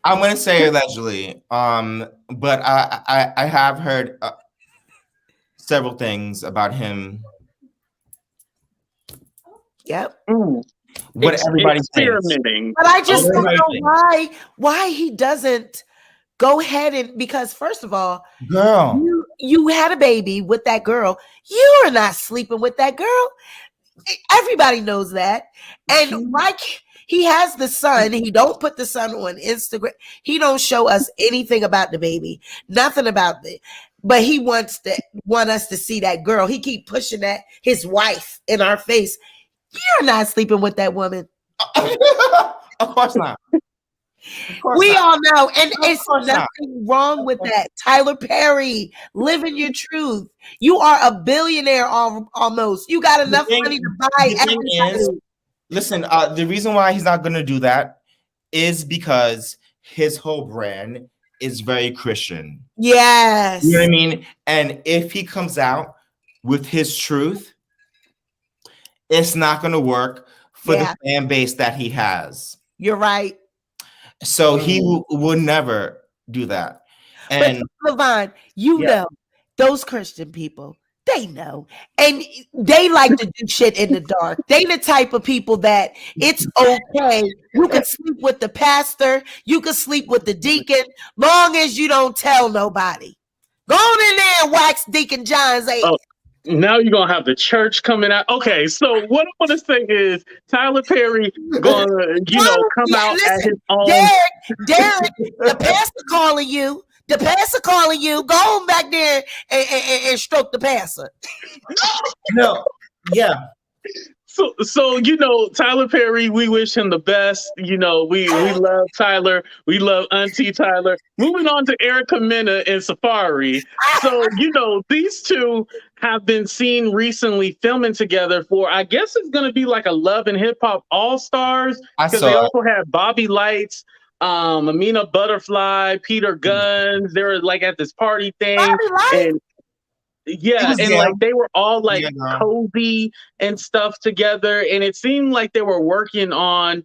[SPEAKER 2] I'm gonna say allegedly, but I have heard several things about him.
[SPEAKER 3] Yep.
[SPEAKER 2] What everybody's
[SPEAKER 1] experimenting,
[SPEAKER 3] but I just don't know why he doesn't go ahead and, because first of all,
[SPEAKER 2] girl,
[SPEAKER 3] you had a baby with that girl. You are not sleeping with that girl. Everybody knows that, and like. He has the son. He don't put the son on Instagram. He don't show us anything about the baby, nothing about it. But he want us to see that girl. He keep pushing that his wife in our face. You're not sleeping with that woman.
[SPEAKER 2] Of course not.
[SPEAKER 3] We all know, and it's nothing wrong with that. Tyler Perry, living your truth. You are a billionaire almost. You got enough money to buy everything.
[SPEAKER 2] Listen, the reason why he's not going to do that is because his whole brand is very Christian.
[SPEAKER 3] Yes.
[SPEAKER 2] You know what I mean? And if he comes out with his truth, it's not going to work for the fan base that he has.
[SPEAKER 3] You're right.
[SPEAKER 2] So he would never do that. And
[SPEAKER 3] but Levon, know, those Christian people, they know. And they like to do shit in the dark. They the type of people that it's okay. You can sleep with the pastor. You can sleep with the deacon. Long as you don't tell nobody. Go on in there and wax Deacon John's ass.
[SPEAKER 1] Oh, now you're going to have the church coming out. Okay, so what I want to say is Tyler Perry going to, come out at his own.
[SPEAKER 3] Derek, the pastor calling you. The pastor calling you. Go on back there and stroke the pastor.
[SPEAKER 2] No, yeah.
[SPEAKER 1] So Tyler Perry, we wish him the best. We love Tyler. We love Auntie Tyler. Moving on to ericamena and Safaree. So, these two have been seen recently filming together for, I guess it's going to be like a Love and Hip Hop All-Stars. Because they also had Bobby Lights, Mena Butterfly, Peter Guns. They were like at this party thing. And like they were all like cozy and stuff together. And it seemed like they were working on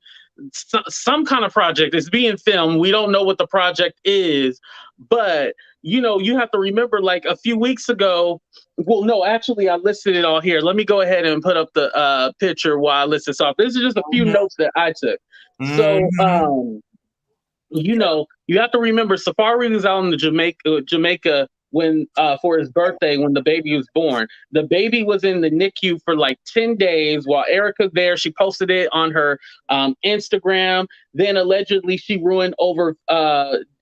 [SPEAKER 1] some kind of project. It's being filmed. We don't know what the project is, but you have to remember, like a few weeks ago. Well, no, actually, I listed it all here. Let me go ahead and put up the picture while I list this off. This is just a few notes that I took. So, you have to remember Safaree was out in the Jamaica when for his birthday when the baby was born. The baby was in the NICU for like 10 days while Erica's there. She posted it on her Instagram. Then allegedly she ruined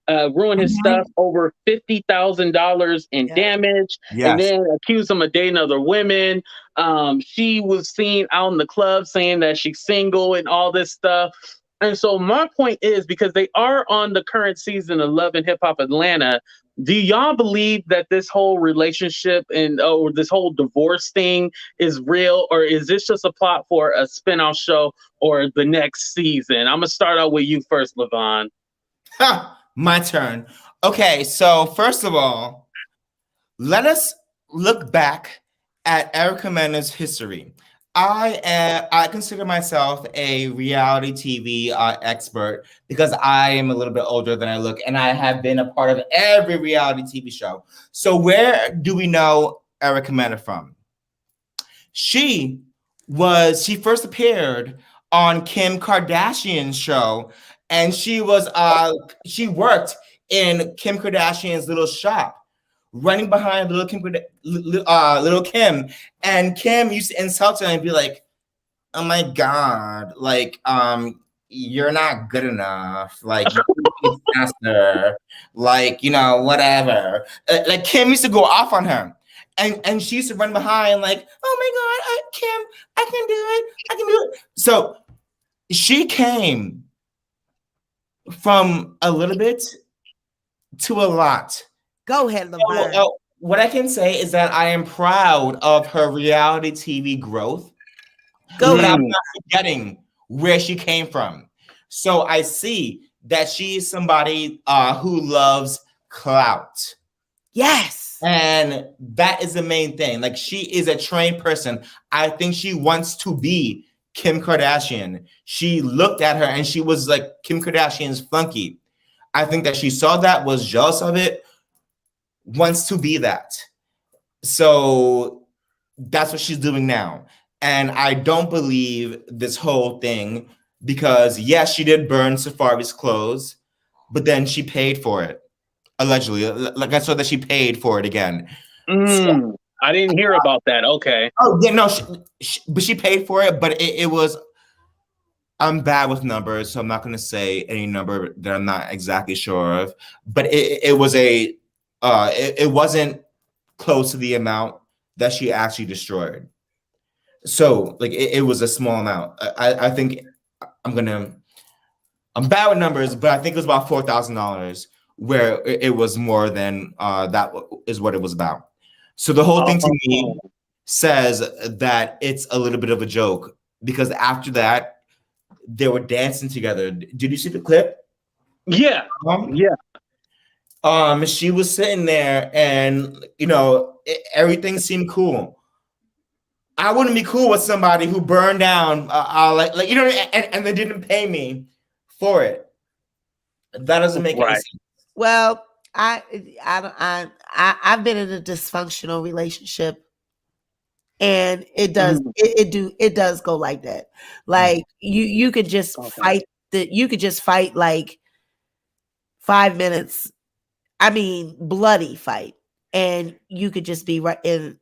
[SPEAKER 1] his stuff over $50,000 in damage. And then accused him of dating other women. She was seen out in the club saying that she's single and all this stuff. And so my point is, because they are on the current season of Love and Hip Hop Atlanta, do y'all believe that this whole relationship or this whole divorce thing is real, or is this just a plot for a spinoff show or the next season? I'm gonna start out with you first, Levon.
[SPEAKER 2] My turn. Okay, so first of all, let us look back at ericamena's history, I consider myself a reality TV expert because I am a little bit older than I look, and I have been a part of every reality TV show. So where do we know ericamena from? She first appeared on Kim Kardashian's show, and she worked in Kim Kardashian's little shop, running behind little Kim, and Kim used to insult her and be like, "Oh my God, like, you're not good enough. Like, you can be faster. Like, whatever." Like Kim used to go off on her, and she used to run behind like, "Oh my God, Kim, I can do it. I can do it." So she came from a little bit to a lot.
[SPEAKER 3] Go ahead, Laverne.
[SPEAKER 2] So, what I can say is that I am proud of her reality TV growth. But I'm not forgetting where she came from. So I see that she is somebody who loves clout.
[SPEAKER 3] Yes.
[SPEAKER 2] And that is the main thing. Like, she is a trained person. I think she wants to be Kim Kardashian. She looked at her and she was like Kim Kardashian's flunky. I think that she saw that, was jealous of it, wants to be that. So that's what she's doing now. And I don't believe this whole thing because, yes, she did burn Safaree's clothes, but then she paid for it, allegedly. Like, I saw that she paid for it again.
[SPEAKER 1] So, I didn't hear about that. Okay.
[SPEAKER 2] Oh, yeah, no, but she paid for it, but it was, I'm bad with numbers, so I'm not going to say any number that I'm not exactly sure of, but it was it wasn't close to the amount that she actually destroyed. So, like, it was a small amount. I think I'm bad with numbers, but I think it was about $4,000, where it was more than that is what it was about. So the whole thing to me says that it's a little bit of a joke, because after that, they were dancing together. Did you see the clip?
[SPEAKER 1] Yeah.
[SPEAKER 2] She was sitting there, and everything seemed cool. I wouldn't be cool with somebody who burned down, and they didn't pay me for it. That doesn't make any sense.
[SPEAKER 3] Well, I've been in a dysfunctional relationship, and it does go like that. Like you could just fight like 5 minutes. I mean, bloody fight, and you could just be right in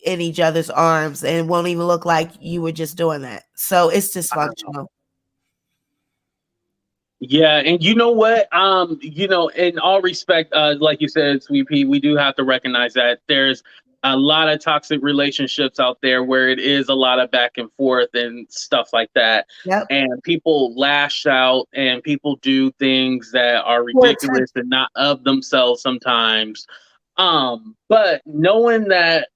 [SPEAKER 3] each other's arms, and it won't even look like you were just doing that. So it's dysfunctional.
[SPEAKER 1] Yeah, and you know what? In all respect, like you said, Sweet Pea, we do have to recognize that there's a lot of toxic relationships out there where it is a lot of back and forth and stuff like that.
[SPEAKER 3] Yep.
[SPEAKER 1] And people lash out and people do things that are ridiculous and not of themselves sometimes. But knowing that,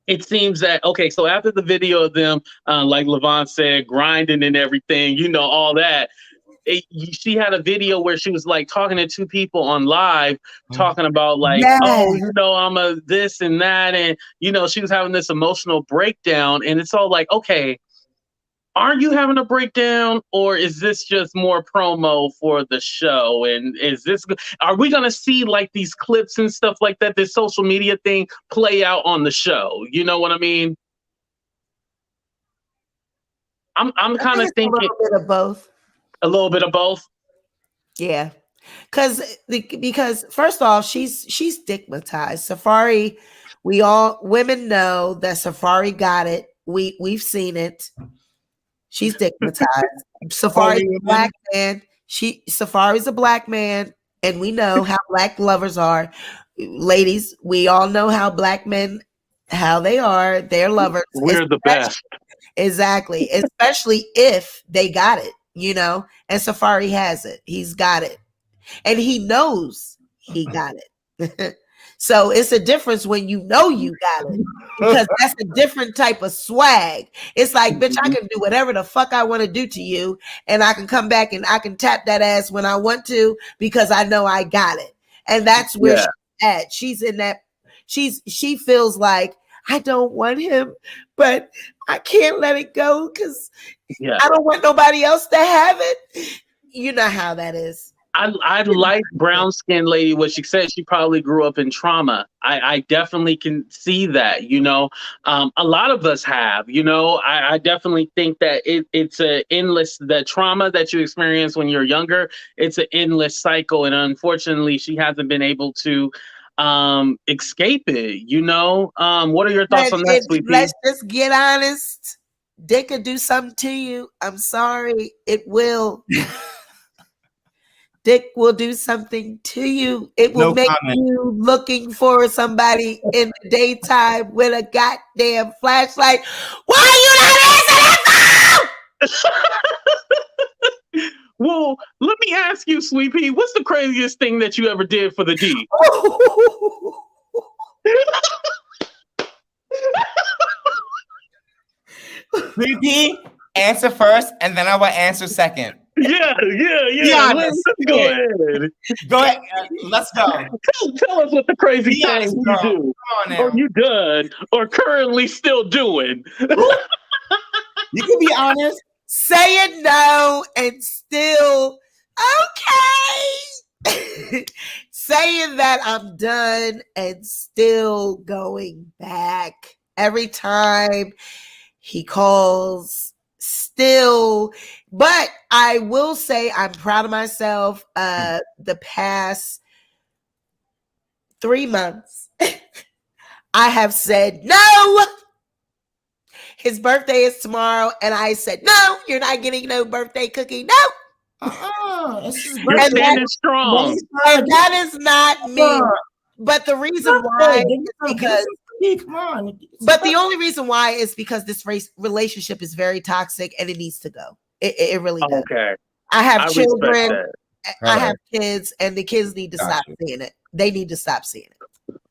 [SPEAKER 1] it seems that, okay, so after the video of them, like Levon said, grinding and everything, all that, she had a video where she was like talking to two people on live, talking about like, I'm a this and that. And, she was having this emotional breakdown, and it's all like, okay, are you having a breakdown, or is this just more promo for the show? And are we going to see like these clips and stuff like that, this social media thing play out on the show? You know what I mean? I'm kind of thinking
[SPEAKER 3] a little bit of both.
[SPEAKER 1] A little bit of both.
[SPEAKER 3] Yeah. Because first off, she's stigmatized. Safaree, women know that Safaree got it. We've seen it. She's stigmatized. Safaree's a black man. Safaree's a black man, and we know how black lovers are. Ladies, we all know how black men, how they are. They're lovers.
[SPEAKER 1] We're the best.
[SPEAKER 3] Exactly. Especially if they got it, and Safaree has it. He's got it. And he knows he got it. So it's a difference when you know you got it, because that's a different type of swag. It's like, bitch, I can do whatever the fuck I want to do to you, and I can come back and I can tap that ass when I want to, because I know I got it. And that's where at. She's in that. She feels like I don't want him, but I can't let it go because I don't want nobody else to have it. You know how that is.
[SPEAKER 1] I like brown skinned lady. What she said, she probably grew up in trauma. I definitely can see that. You know, a lot of us have. You know, I definitely think that it's a endless, the trauma that you experience when you're younger. It's an endless cycle, and unfortunately, she hasn't been able to escape it. You know, what are your thoughts on that, Sweet Pea?
[SPEAKER 3] Let's just get honest. Dick could do something to you. I'm sorry, it will. Dick will do something to you. It will make you looking for somebody in the daytime with a goddamn flashlight. Why are you not answering that phone?
[SPEAKER 1] Well, let me ask you, Sweet Pea, what's the craziest thing that you ever did for the D?
[SPEAKER 2] Sweet Pea, answer first, and then I will answer second.
[SPEAKER 1] Yeah.
[SPEAKER 2] Let's
[SPEAKER 1] go ahead.
[SPEAKER 2] Go ahead. Let's go.
[SPEAKER 1] Tell us what the crazy things you do, or you done, or currently still doing.
[SPEAKER 2] You can be honest.
[SPEAKER 3] Saying no and still okay. Saying that I'm done and still going back every time he calls. Still, but I will say I'm proud of myself. The past 3 months, I have said no. His birthday is tomorrow, and I said no. You're not getting no birthday cookie. No.
[SPEAKER 1] You're standing strong.
[SPEAKER 3] And that is not me. But the reason why is because.
[SPEAKER 2] Come on.
[SPEAKER 3] But the only reason why is because this relationship is very toxic and it needs to go. It really does.
[SPEAKER 1] Okay.
[SPEAKER 3] I have children. I have kids, and the kids need to stop seeing it. They need to stop seeing it.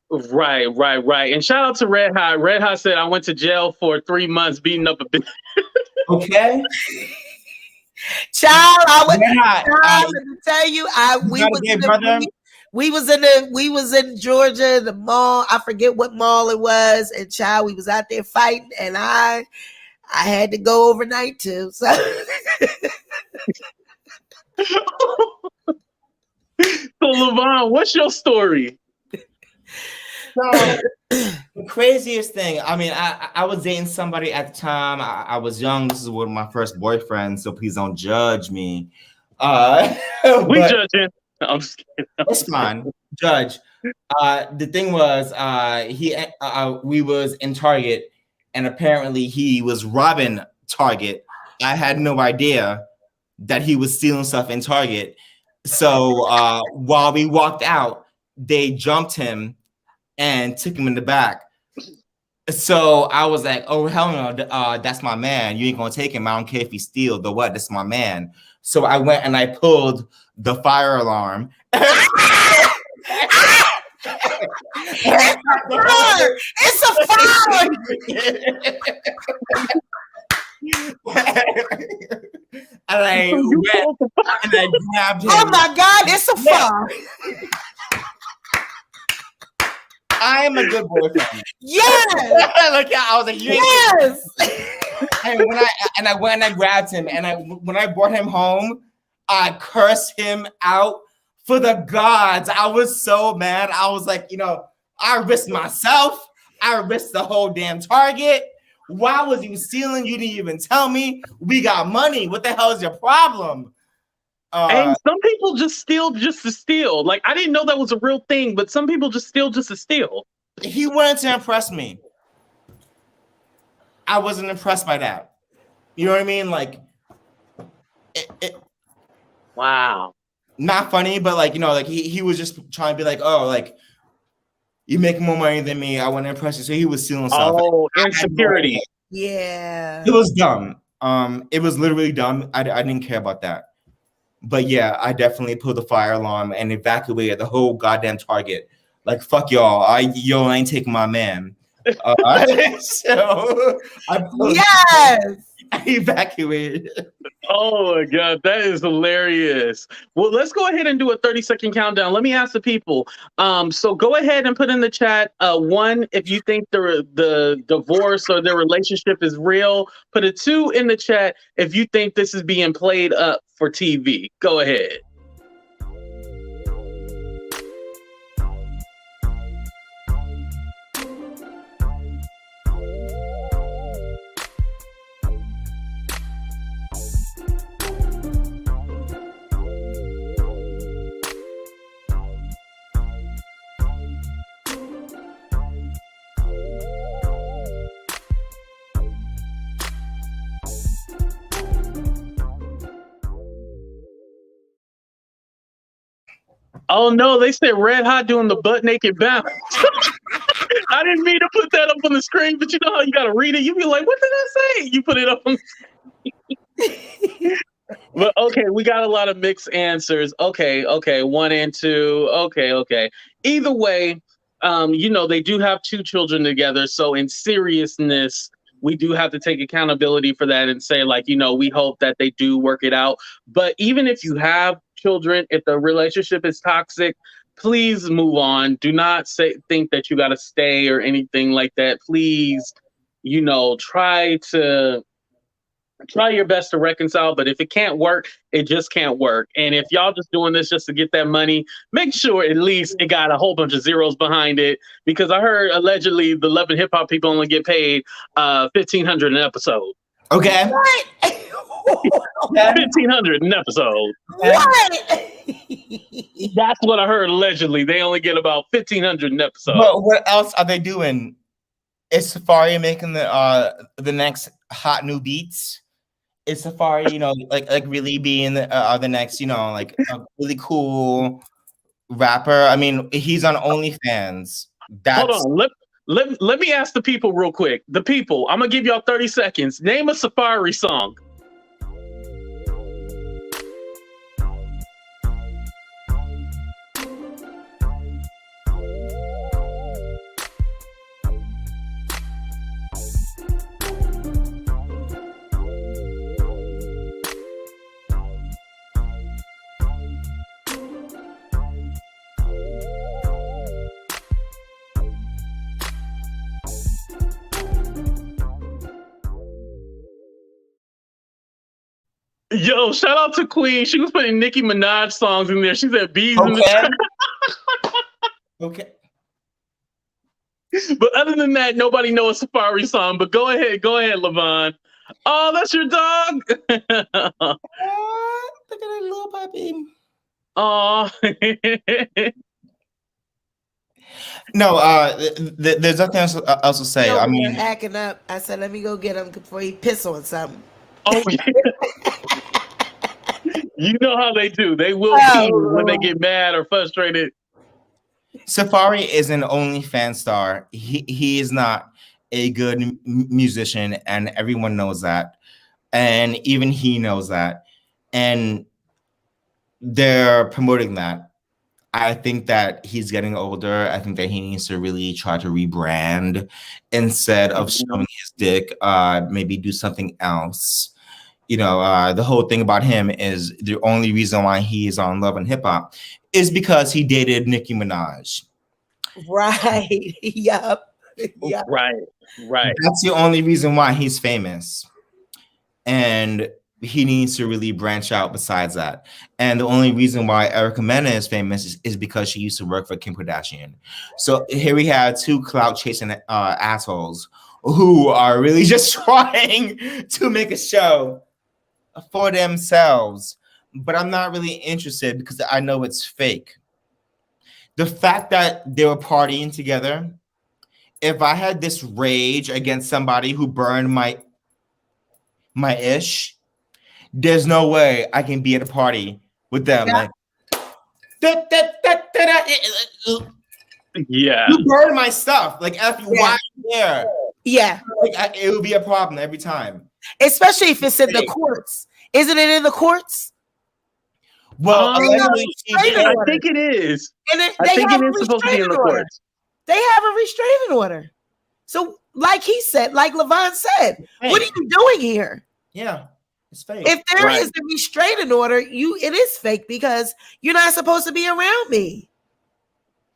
[SPEAKER 1] Right. And shout out to Red Hot. Red Hot said, I went to jail for 3 months beating up a bitch.
[SPEAKER 2] Okay.
[SPEAKER 3] Child, to tell you, we was in Georgia, the mall. I forget what mall it was, and child, we was out there fighting, and I had to go overnight too. So,
[SPEAKER 1] LaVon, what's your story?
[SPEAKER 2] So, the craziest thing. I mean, I was dating somebody at the time. I was young. This is one of my first boyfriends, so please don't judge me.
[SPEAKER 1] We judging. I'm just kidding.
[SPEAKER 2] It's fine. Judge. The thing was, we was in Target, and apparently he was robbing Target. I had no idea that he was stealing stuff in Target. So while we walked out, they jumped him and took him in the back. So I was like, oh, hell no, that's my man. You ain't gonna take him. I don't care if he steals or what. That's my man. So I went and I pulled the fire alarm.
[SPEAKER 3] It's a fire!
[SPEAKER 2] And I went and I grabbed him.
[SPEAKER 3] Oh my God, it's a fire!
[SPEAKER 2] I am a good boyfriend.
[SPEAKER 3] Yes.
[SPEAKER 2] I was like,
[SPEAKER 3] yes.
[SPEAKER 2] And I went and I grabbed him, and when I brought him home, I cursed him out for the gods. I was so mad. I was like, I risked myself. I risked the whole damn Target. Why was you stealing? You didn't even tell me. We got money. What the hell is your problem?
[SPEAKER 1] And some people just steal just to steal. Like, I didn't know that was a real thing, but some people just steal just to steal.
[SPEAKER 2] He wanted to impress me. I wasn't impressed by that. You know what I mean? Like,
[SPEAKER 1] wow.
[SPEAKER 2] Not funny, but he was just trying to be like, oh, like, you make more money than me. I want to impress you. So he was stealing stuff.
[SPEAKER 1] Oh, insecurity.
[SPEAKER 3] Yeah.
[SPEAKER 2] It was dumb. It was literally dumb. I didn't care about that. But yeah, I definitely pulled the fire alarm and evacuated the whole goddamn Target. Like, fuck y'all. Y'all ain't taking my man. So
[SPEAKER 3] Yes.
[SPEAKER 2] I evacuated.
[SPEAKER 1] Oh my God, that is hilarious. Well, let's go ahead and do a 30-second countdown. Let me ask the people. So go ahead and put in the chat, one, if you think the divorce or their relationship is real. Put a 2 in the chat if you think this is being played up for TV. Go ahead. Oh no, they said Red Hot doing the butt naked bounce. I didn't mean to put that up on the screen, but you know how you gotta read it. You be like, what did I say? You put it up on the But okay, we got a lot of mixed answers. Okay, 1 and 2. Okay. Either way, they do have 2 children together. So in seriousness, we do have to take accountability for that and say, like, we hope that they do work it out. But even if you have children, if the relationship is toxic, please move on. Do not think that you got to stay or anything like that. Please, try your best to reconcile, but if it can't work, it just can't work. And if y'all just doing this just to get that money, make sure at least it got a whole bunch of zeros behind it, because I heard allegedly the Love and Hip Hop people only get paid $1,500 an episode.
[SPEAKER 2] Okay.
[SPEAKER 3] What?
[SPEAKER 1] $1,500 an episode.
[SPEAKER 3] What?
[SPEAKER 1] That's what I heard allegedly. They only get about $1,500 an episode.
[SPEAKER 2] But what else are they doing? Is Safaree making the next hot new beats? Is Safaree, like really being the next, like a really cool rapper? I mean, he's on OnlyFans.
[SPEAKER 1] Hold on. Let me ask the people real quick. The people, I'm gonna give y'all 30 seconds. Name a Safaree song. Yo, shout out to Queen. She was putting Nicki Minaj songs in there. She said bees in the trap.
[SPEAKER 2] Okay.
[SPEAKER 1] But other than that, nobody knows a Safaree song. But go ahead, Levon. Oh, that's your dog.
[SPEAKER 2] Look at that little puppy.
[SPEAKER 1] Oh.
[SPEAKER 2] No, there's nothing else to say. I mean,
[SPEAKER 3] acting up. I said, let me go get him before he piss on something.
[SPEAKER 1] Oh, yeah. You know how they do. They will pee when they get mad or frustrated.
[SPEAKER 2] Safaree is an OnlyFans star. He is not a good musician, and everyone knows that. And even he knows that. And they're promoting that. I think that he's getting older. I think that he needs to really try to rebrand instead of showing his dick. Maybe do something else. The whole thing about him is the only reason why he is on Love and Hip Hop is because he dated Nicki Minaj.
[SPEAKER 3] Right. Yup.
[SPEAKER 1] Right.
[SPEAKER 2] That's the only reason why he's famous. And he needs to really branch out besides that. And the only reason why ericamena is famous is because she used to work for Kim Kardashian. So here we have 2 clout chasing assholes who are really just trying to make a show for themselves. But I'm not really interested because I know it's fake. The fact that they were partying together, if I had this rage against somebody who burned my ish, there's no way I can be at a party with them.
[SPEAKER 3] Yeah.
[SPEAKER 1] Yeah.
[SPEAKER 2] You burned my stuff. Like, F you, why are you there?
[SPEAKER 3] Yeah.
[SPEAKER 2] Like, it would be a problem every time.
[SPEAKER 3] Especially if it's in the courts. Isn't it in the courts?
[SPEAKER 2] Well,
[SPEAKER 1] I think it is.
[SPEAKER 3] And
[SPEAKER 1] I think it is supposed to be in the courts.
[SPEAKER 3] They have a restraining order. So, like he said, like Levon said, what are you doing here?
[SPEAKER 2] Yeah, it's fake.
[SPEAKER 3] If there is a restraining order, it is fake because you're not supposed to be around me.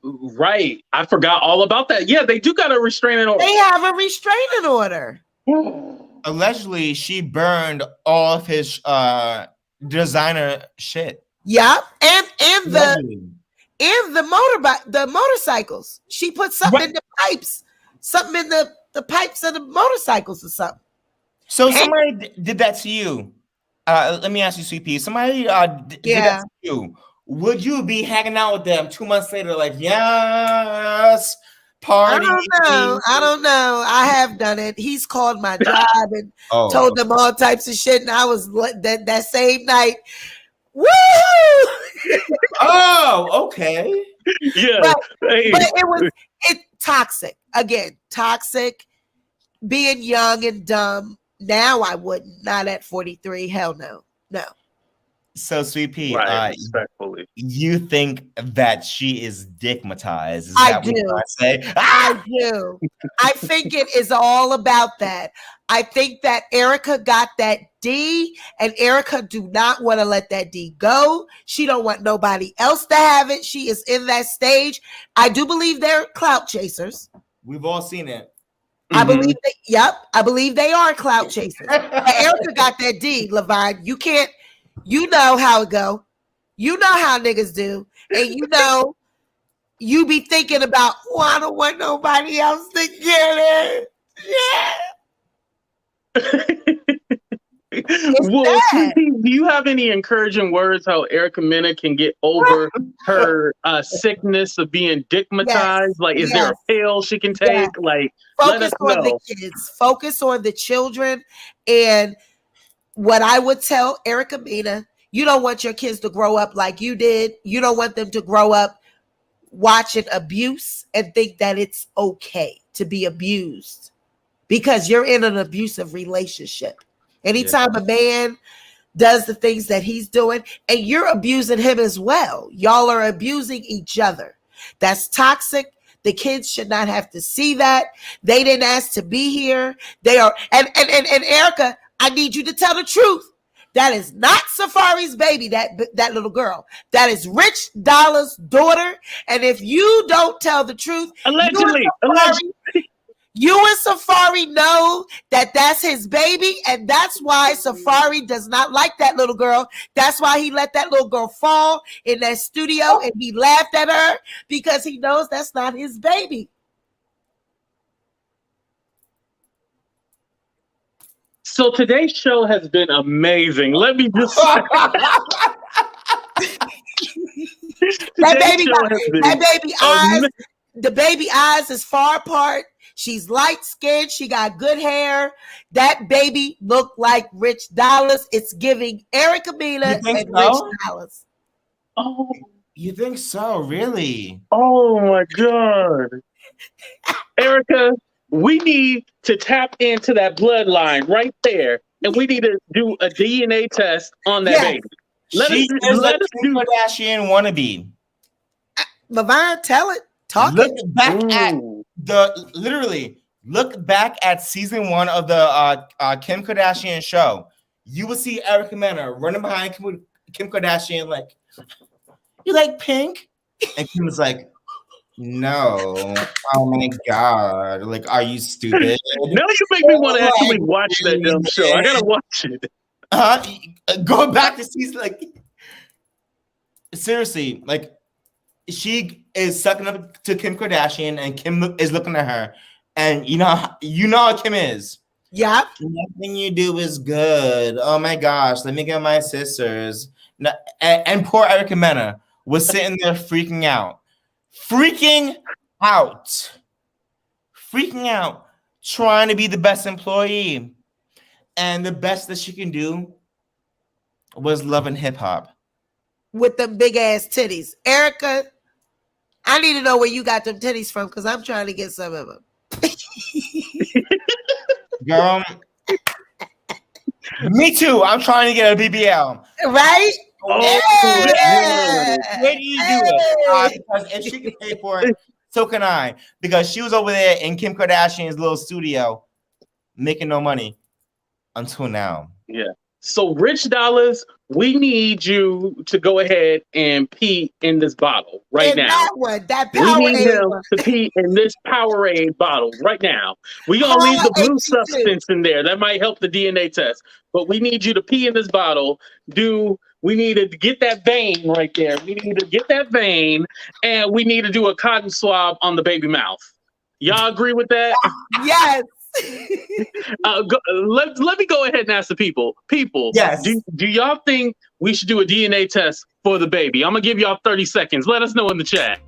[SPEAKER 1] Right. I forgot all about that. Yeah, they do got a restraining order.
[SPEAKER 3] They have a restraining order.
[SPEAKER 2] Allegedly, she burned all of his designer shit.
[SPEAKER 3] Yep, and the motorcycles. She put something in the pipes, something in the pipes of the motorcycles or something.
[SPEAKER 2] So somebody did that to you. Let me ask you, CP. Somebody did that to you. Would you be hanging out with them 2 months later, like, yes, party?
[SPEAKER 3] I don't know. I have done it. He's called my job and told them all types of shit, and I was that same night. Woo!
[SPEAKER 2] Oh, okay.
[SPEAKER 1] Yeah,
[SPEAKER 3] but it toxic again. Toxic. Being young and dumb. Now I wouldn't. Not at 43. Hell no. No.
[SPEAKER 2] So, Sweet Pea,
[SPEAKER 1] respectfully,
[SPEAKER 2] you think that she is dickmatized?
[SPEAKER 3] I do. I think it is all about that. I think that Erica got that D, and Erica do not want to let that D go. She don't want nobody else to have it. She is in that stage. I do believe they're clout chasers.
[SPEAKER 2] We've all seen it.
[SPEAKER 3] I believe I believe they are clout chasers. Erica got that D, Levine. You know how it go. You know how niggas do. And you be thinking about, I don't want nobody else to get it. Yeah.
[SPEAKER 1] Well, do you have any encouraging words how Erica Mena can get over her sickness of being dickmatized? Like, is there a pill she can take? Like,
[SPEAKER 3] focus on the kids. Focus on the children. And what I would tell Erica Mena, you don't want your kids to grow up like you did. You don't want them to grow up watching abuse and think that it's okay to be abused because you're in an abusive relationship. Anytime a man does the things that he's doing and you're abusing him as well, y'all are abusing each other. That's toxic. The kids should not have to see that. They didn't ask to be here. They are, and Erica, I need you to tell the truth. That is not Safaree's baby, that little girl. That is Rich Dollar's daughter. And if you don't tell the truth,
[SPEAKER 1] allegedly,
[SPEAKER 3] you and Safaree know that that's his baby, and that's why Safaree does not like that little girl. That's why he let that little girl fall in that studio, and he laughed at her because he knows that's not his baby.
[SPEAKER 1] So today's show has been amazing. Let me just say.
[SPEAKER 3] The baby eyes is far apart. She's light skinned. She got good hair. That baby looked like Rich Dollars. It's giving Erica Mena and Rich Dollars.
[SPEAKER 1] Oh,
[SPEAKER 2] you think so? Really?
[SPEAKER 1] Oh my God, Erica, we need to tap into that bloodline right there, and we need to do a DNA test on that baby. Let us do
[SPEAKER 2] Kardashian wannabe.
[SPEAKER 3] Levine, tell it. Talk.
[SPEAKER 2] Look back look back at season 1 of the Kim Kardashian show. You will see Erica Mena running behind Kim Kardashian like, you like pink? And Kim was like, no. Oh my God. Like, are you stupid?
[SPEAKER 1] Now you make me want to actually watch that damn show. I gotta watch it.
[SPEAKER 2] Go back to season, like, seriously, like, she is sucking up to Kim Kardashian, and Kim is looking at her, and you know how Kim is.
[SPEAKER 3] Yeah.
[SPEAKER 2] Nothing you do is good. Oh my gosh, let me get my sisters. And poor Erica Mena was sitting there freaking out, trying to be the best employee, and the best that she can do was loving hip hop
[SPEAKER 3] with them big ass titties. Erica, I need to know where you got them titties from because I'm trying to get some of them.
[SPEAKER 2] Girl, me too. I'm trying to get a BBL.
[SPEAKER 3] Right?
[SPEAKER 2] Oh, yeah. Where do you do it? Because if she can pay for it, So can I, because she was over there in Kim Kardashian's little studio making no money until now.
[SPEAKER 1] Yeah. So, Rich Dollars, we need you to go ahead and pee in this bottle right
[SPEAKER 3] And
[SPEAKER 1] now.
[SPEAKER 3] that one, that
[SPEAKER 1] We need
[SPEAKER 3] Powerade
[SPEAKER 1] him
[SPEAKER 3] one.
[SPEAKER 1] to pee in this Powerade bottle right now. We're going to leave the blue substance in there. That might help the DNA test. But we need you to pee in this bottle. We need to get that vein right there. We need to get that vein, and we need to do a cotton swab on the baby mouth. Y'all agree with that?
[SPEAKER 3] Yes.
[SPEAKER 1] Let me go ahead and ask the people.
[SPEAKER 2] Yes.
[SPEAKER 1] Do y'all think we should do a DNA test for the baby? I'm going to give y'all 30 seconds. Let us know in the chat.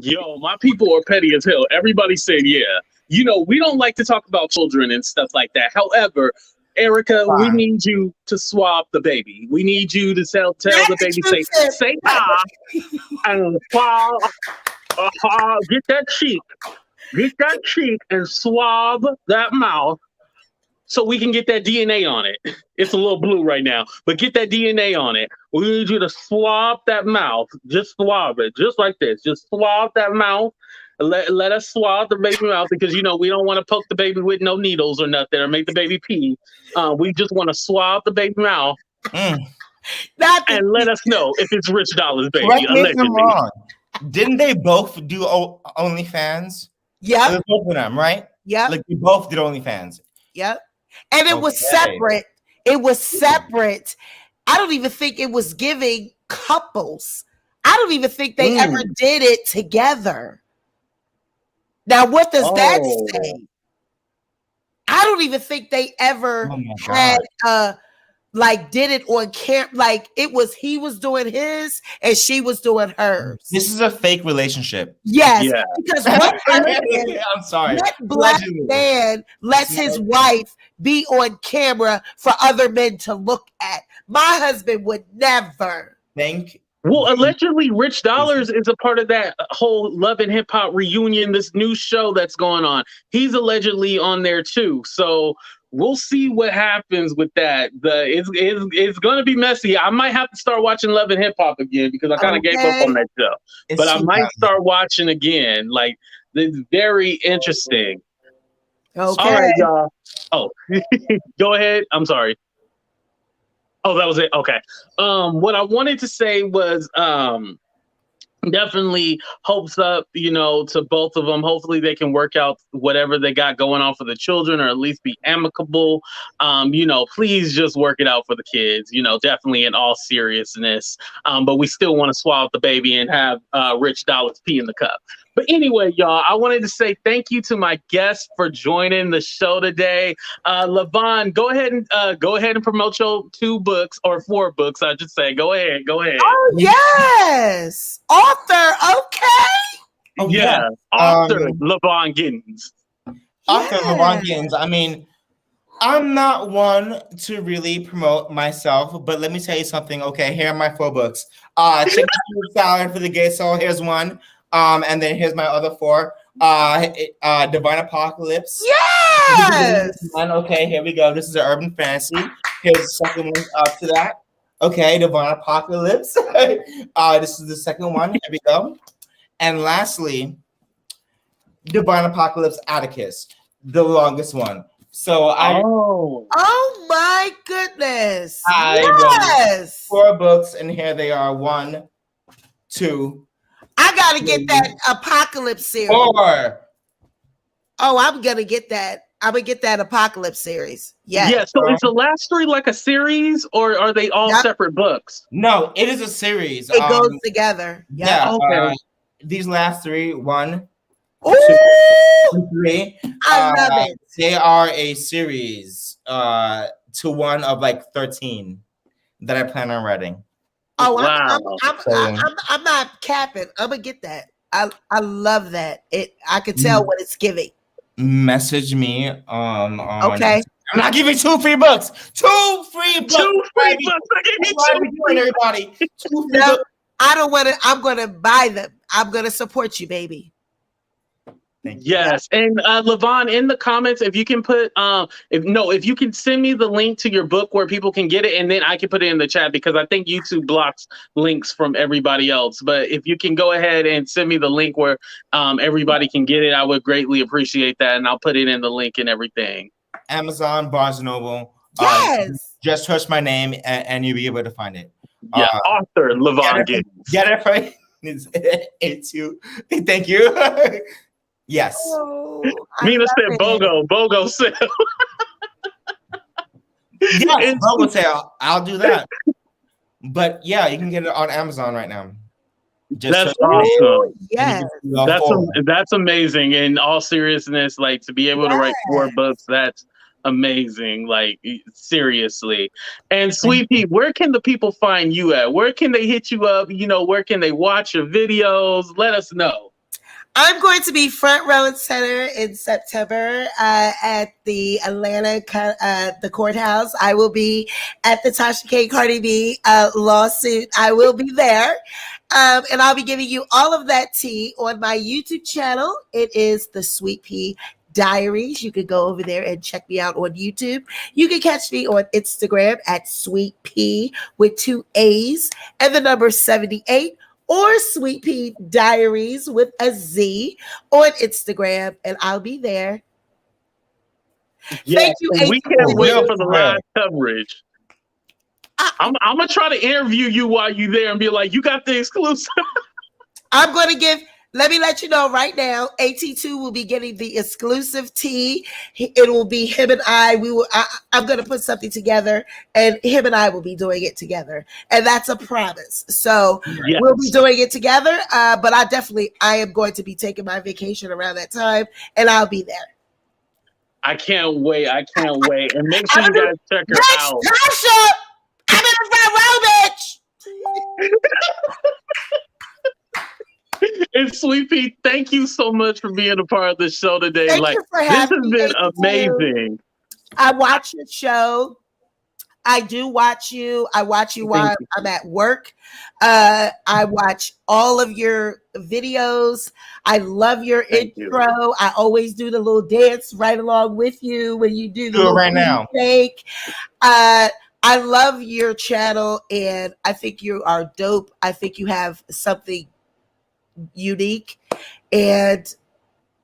[SPEAKER 1] Yo, my people are petty as hell. Everybody said, yeah. You know, we don't like to talk about children and stuff like that. However, Erica, we need you to swab the baby. We need you to tell the baby, say ah, and swab, get that cheek and swab that mouth so we can get that DNA on it. It's a little blue right now, but get that DNA on it. We need you to swab that mouth. Just swab it, just like this. Just swab that mouth. Let us swab the baby mouth because, you know, we don't want to poke the baby with no needles or nothing or make the baby pee. We just want to swab the baby mouth and let us know if it's Rich Dollars, baby.
[SPEAKER 2] Correct me if I'm wrong. Didn't they both do OnlyFans?
[SPEAKER 3] Yeah.
[SPEAKER 2] Both of them, right?
[SPEAKER 3] Yeah.
[SPEAKER 2] Like we both did OnlyFans.
[SPEAKER 3] Yep. And it was separate. It was separate. I don't even think it was giving couples. I don't even think they ever did it together. Now, what does that say? I don't even think they ever had like did it on camera. Like it was, he was doing his and she was doing hers.
[SPEAKER 2] This is a fake relationship.
[SPEAKER 3] Yes, because what
[SPEAKER 2] I'm sorry.
[SPEAKER 3] What black man lets his wife be on camera for other men to look at? My husband would never.
[SPEAKER 1] Well, allegedly, Rich Dollars is a part of that whole Love and Hip Hop reunion, this new show that's going on. He's allegedly on there too. So we'll see what happens with that. It's going to be messy. I might have to start watching Love and Hip Hop again because I kind of gave up on that show. But I might start watching again. Like, it's very interesting.
[SPEAKER 3] Okay.
[SPEAKER 1] All right, y'all. Oh, go ahead. I'm sorry. Oh, that was it. Okay. What I wanted to say was definitely hopes up, you know, to both of them. Hopefully they can work out whatever they got going on for the children or at least be amicable. You know, please just work it out for the kids, you know, definitely in all seriousness. But we still want to swallow the baby and have Rich Dollars pee in the cup. But anyway, y'all, I wanted to say thank you to my guests for joining the show today. Lavon, go ahead and promote your 2 books or 4 books. I just say, go ahead.
[SPEAKER 3] Oh yes, author. Okay.
[SPEAKER 1] Yeah, author Lavon Giddens.
[SPEAKER 2] Author Lavon Giddens. I mean, I'm not one to really promote myself, but let me tell you something. Okay, here are my 4 books. Chicken Salad for the Gay Soul. Here's one. And then here's my other 4. Divine Apocalypse.
[SPEAKER 3] Yes.
[SPEAKER 2] Okay, here we go. This is an urban fantasy. Here's the second one up to that. Okay, Divine Apocalypse. This is the second one. Here we go. And lastly, Divine Apocalypse Atticus, the longest one. So
[SPEAKER 3] Oh my goodness.
[SPEAKER 2] I wrote 4 books, and here they are. 1, 2.
[SPEAKER 3] I gotta get that Apocalypse series.
[SPEAKER 2] 4.
[SPEAKER 3] Oh, I'm gonna get that. I'm gonna get that Apocalypse series. Yes.
[SPEAKER 1] Yeah. So is the last 3 like a series, or are they all separate books?
[SPEAKER 2] No, it is a series.
[SPEAKER 3] It goes together.
[SPEAKER 2] Yeah.
[SPEAKER 1] Okay.
[SPEAKER 2] These last 3, 1,
[SPEAKER 3] Ooh,
[SPEAKER 2] 2, 3.
[SPEAKER 3] I love it.
[SPEAKER 2] They are a series to one of like 13 that I plan on writing.
[SPEAKER 3] Oh,
[SPEAKER 1] wow.
[SPEAKER 3] I'm not capping. I'm gonna get that. I love that. I could tell what it's giving.
[SPEAKER 2] Message me on
[SPEAKER 3] Okay.
[SPEAKER 2] I'm not giving 2 free books. 2 free books.
[SPEAKER 1] 2 free books. I give you 2 free
[SPEAKER 2] everybody. 2 free
[SPEAKER 3] No,
[SPEAKER 2] books.
[SPEAKER 3] I don't want to. I'm going to buy them. I'm going to support you, baby.
[SPEAKER 1] Yes, and Levon, in the comments, if you can put if you can send me the link to your book where people can get it, and then I can put it in the chat because I think YouTube blocks links from everybody else. But if you can go ahead and send me the link where everybody can get it, I would greatly appreciate that, and I'll put it in the link and everything.
[SPEAKER 2] Amazon, Barnes & Noble.
[SPEAKER 3] Yes.
[SPEAKER 2] Just search my name and you'll be able to find it.
[SPEAKER 1] Yeah, author Levon Giddens.
[SPEAKER 2] Get it for it's you. Thank you. Yes.
[SPEAKER 3] Oh,
[SPEAKER 1] Mena said BOGO sale.
[SPEAKER 2] Yes, BOGO sale. I'll do that. But yeah, you can get it on Amazon right now.
[SPEAKER 1] That's awesome.
[SPEAKER 3] Yes.
[SPEAKER 1] That's amazing. In all seriousness, like to be able to write 4 books, that's amazing. Like seriously. And Sweet Pea, where can the people find you at? Where can they hit you up? You know, where can they watch your videos? Let us know.
[SPEAKER 3] I'm going to be front row and center in September at the Atlanta the courthouse. I will be at the Tasha K. Cardi B lawsuit. I will be there. And I'll be giving you all of that tea on my YouTube channel. It is the Sweet Pea Diaries. You can go over there and check me out on YouTube. You can catch me on Instagram at Sweet Pea with 2 A's and the number 78. Or Sweet Pea Diaries with a Z on Instagram, and I'll be there.
[SPEAKER 1] Yes,
[SPEAKER 3] thank you.
[SPEAKER 1] We can't wait for the live coverage. I'm gonna try to interview you while you're there and be like, "You got the exclusive."
[SPEAKER 3] I'm gonna give. Let me let you know right now. AT2 will be getting the exclusive tea. It will be him and I. I'm going to put something together, and him and I will be doing it together, and that's a promise. So we'll be doing it together. But I am going to be taking my vacation around that time, and I'll be there.
[SPEAKER 1] I can't wait. And make sure you guys check her out.
[SPEAKER 3] Tasha, I'm in the front row, bitch.
[SPEAKER 1] And Sweet Pea, thank you so much for being a part of the show today.
[SPEAKER 3] Thank
[SPEAKER 1] like
[SPEAKER 3] you for
[SPEAKER 1] this has
[SPEAKER 3] having
[SPEAKER 1] been
[SPEAKER 3] me,
[SPEAKER 1] amazing.
[SPEAKER 3] I watch your show. I do watch you. I watch you while I'm at work. I watch all of your videos. I love your intro. I always do the little dance right along with you when you do the
[SPEAKER 2] right now.
[SPEAKER 3] Fake. I love your channel, and I think you are dope. I think you have something unique, and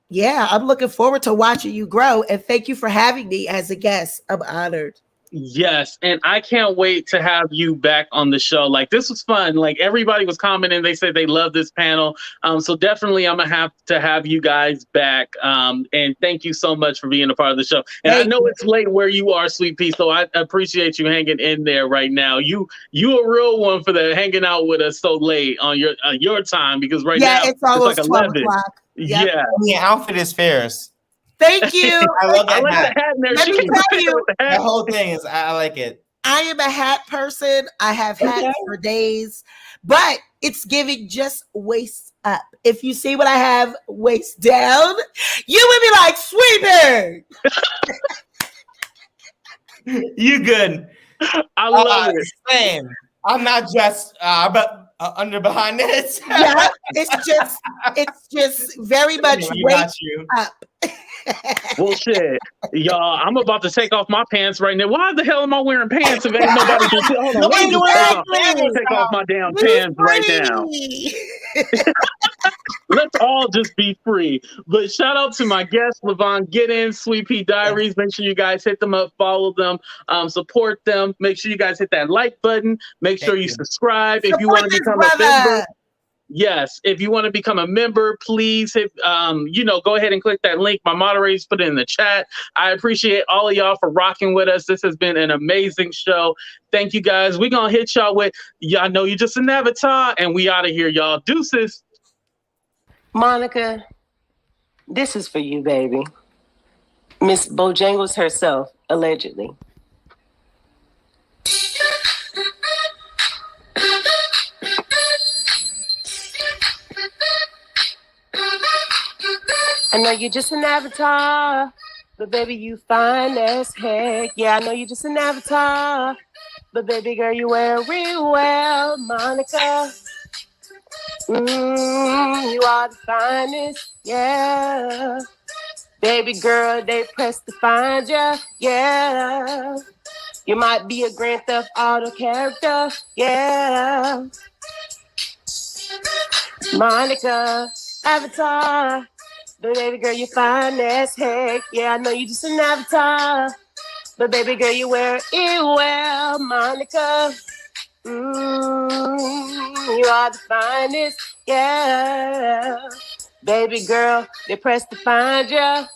[SPEAKER 3] yeah, I'm looking forward to watching you grow, and thank you for having me as a guest. I'm honored.
[SPEAKER 1] Yes, and I can't wait to have you back on the show. Like this was fun. Like everybody was commenting, they said they love this panel. So definitely I'm gonna have to have you guys back. And thank you so much for being a part of the show. And I know it's late where you are, Sweet Pea, so I appreciate you hanging in there right now. You a real one for the hanging out with us so late on your time, because right now
[SPEAKER 3] it's almost
[SPEAKER 1] like
[SPEAKER 3] 12
[SPEAKER 1] 11.
[SPEAKER 3] o'clock. Yep.
[SPEAKER 1] Yeah.
[SPEAKER 2] The outfit is fierce.
[SPEAKER 3] Thank you.
[SPEAKER 2] I love that
[SPEAKER 1] I like
[SPEAKER 2] hat.
[SPEAKER 1] the hat in there.
[SPEAKER 3] Let me tell you,
[SPEAKER 2] The whole thing is, I like it.
[SPEAKER 3] I am a hat person. I have hats for days, but it's giving just waist up. If you see what I have waist down, you would be like, Sweeper.
[SPEAKER 2] You good.
[SPEAKER 1] I love it.
[SPEAKER 2] Same. I'm not just but under behind this.
[SPEAKER 3] Yeah, it's just very much waist up.
[SPEAKER 1] Well, shit, y'all, I'm about to take off my pants right now. Why the hell am I wearing pants if ain't nobody can see? Hold on, let me take off my damn pants right now. Let's all just be free. But shout out to my guest, Levon Giddens, Sweet Pea Diaries. Make sure you guys hit them up, follow them, support them. Make sure you guys hit that like button. Make sure you subscribe if you want to become a member. Yes, if you want to become a member, please hit, go ahead and click that link. My moderators put it in the chat. I appreciate all of y'all for rocking with us. This has been an amazing show. Thank you, guys. We're going to hit y'all with, y'all know you're just an avatar, and we out of here, y'all. Deuces.
[SPEAKER 5] Monica, this is for you, baby. Miss Bojangles herself, allegedly. I know you're just an avatar, but baby, you fine as heck. Yeah, I know you're just an avatar, but baby girl, you wear it well, Monica. You are the finest, yeah. Baby girl, they pressed to find ya, yeah. You might be a Grand Theft Auto character, yeah. Monica, avatar. But baby girl, you fine as heck. Yeah, I know you just an avatar. But baby girl, you wear it well, Monica. You are the finest, yeah. Baby girl, they pressed to find ya.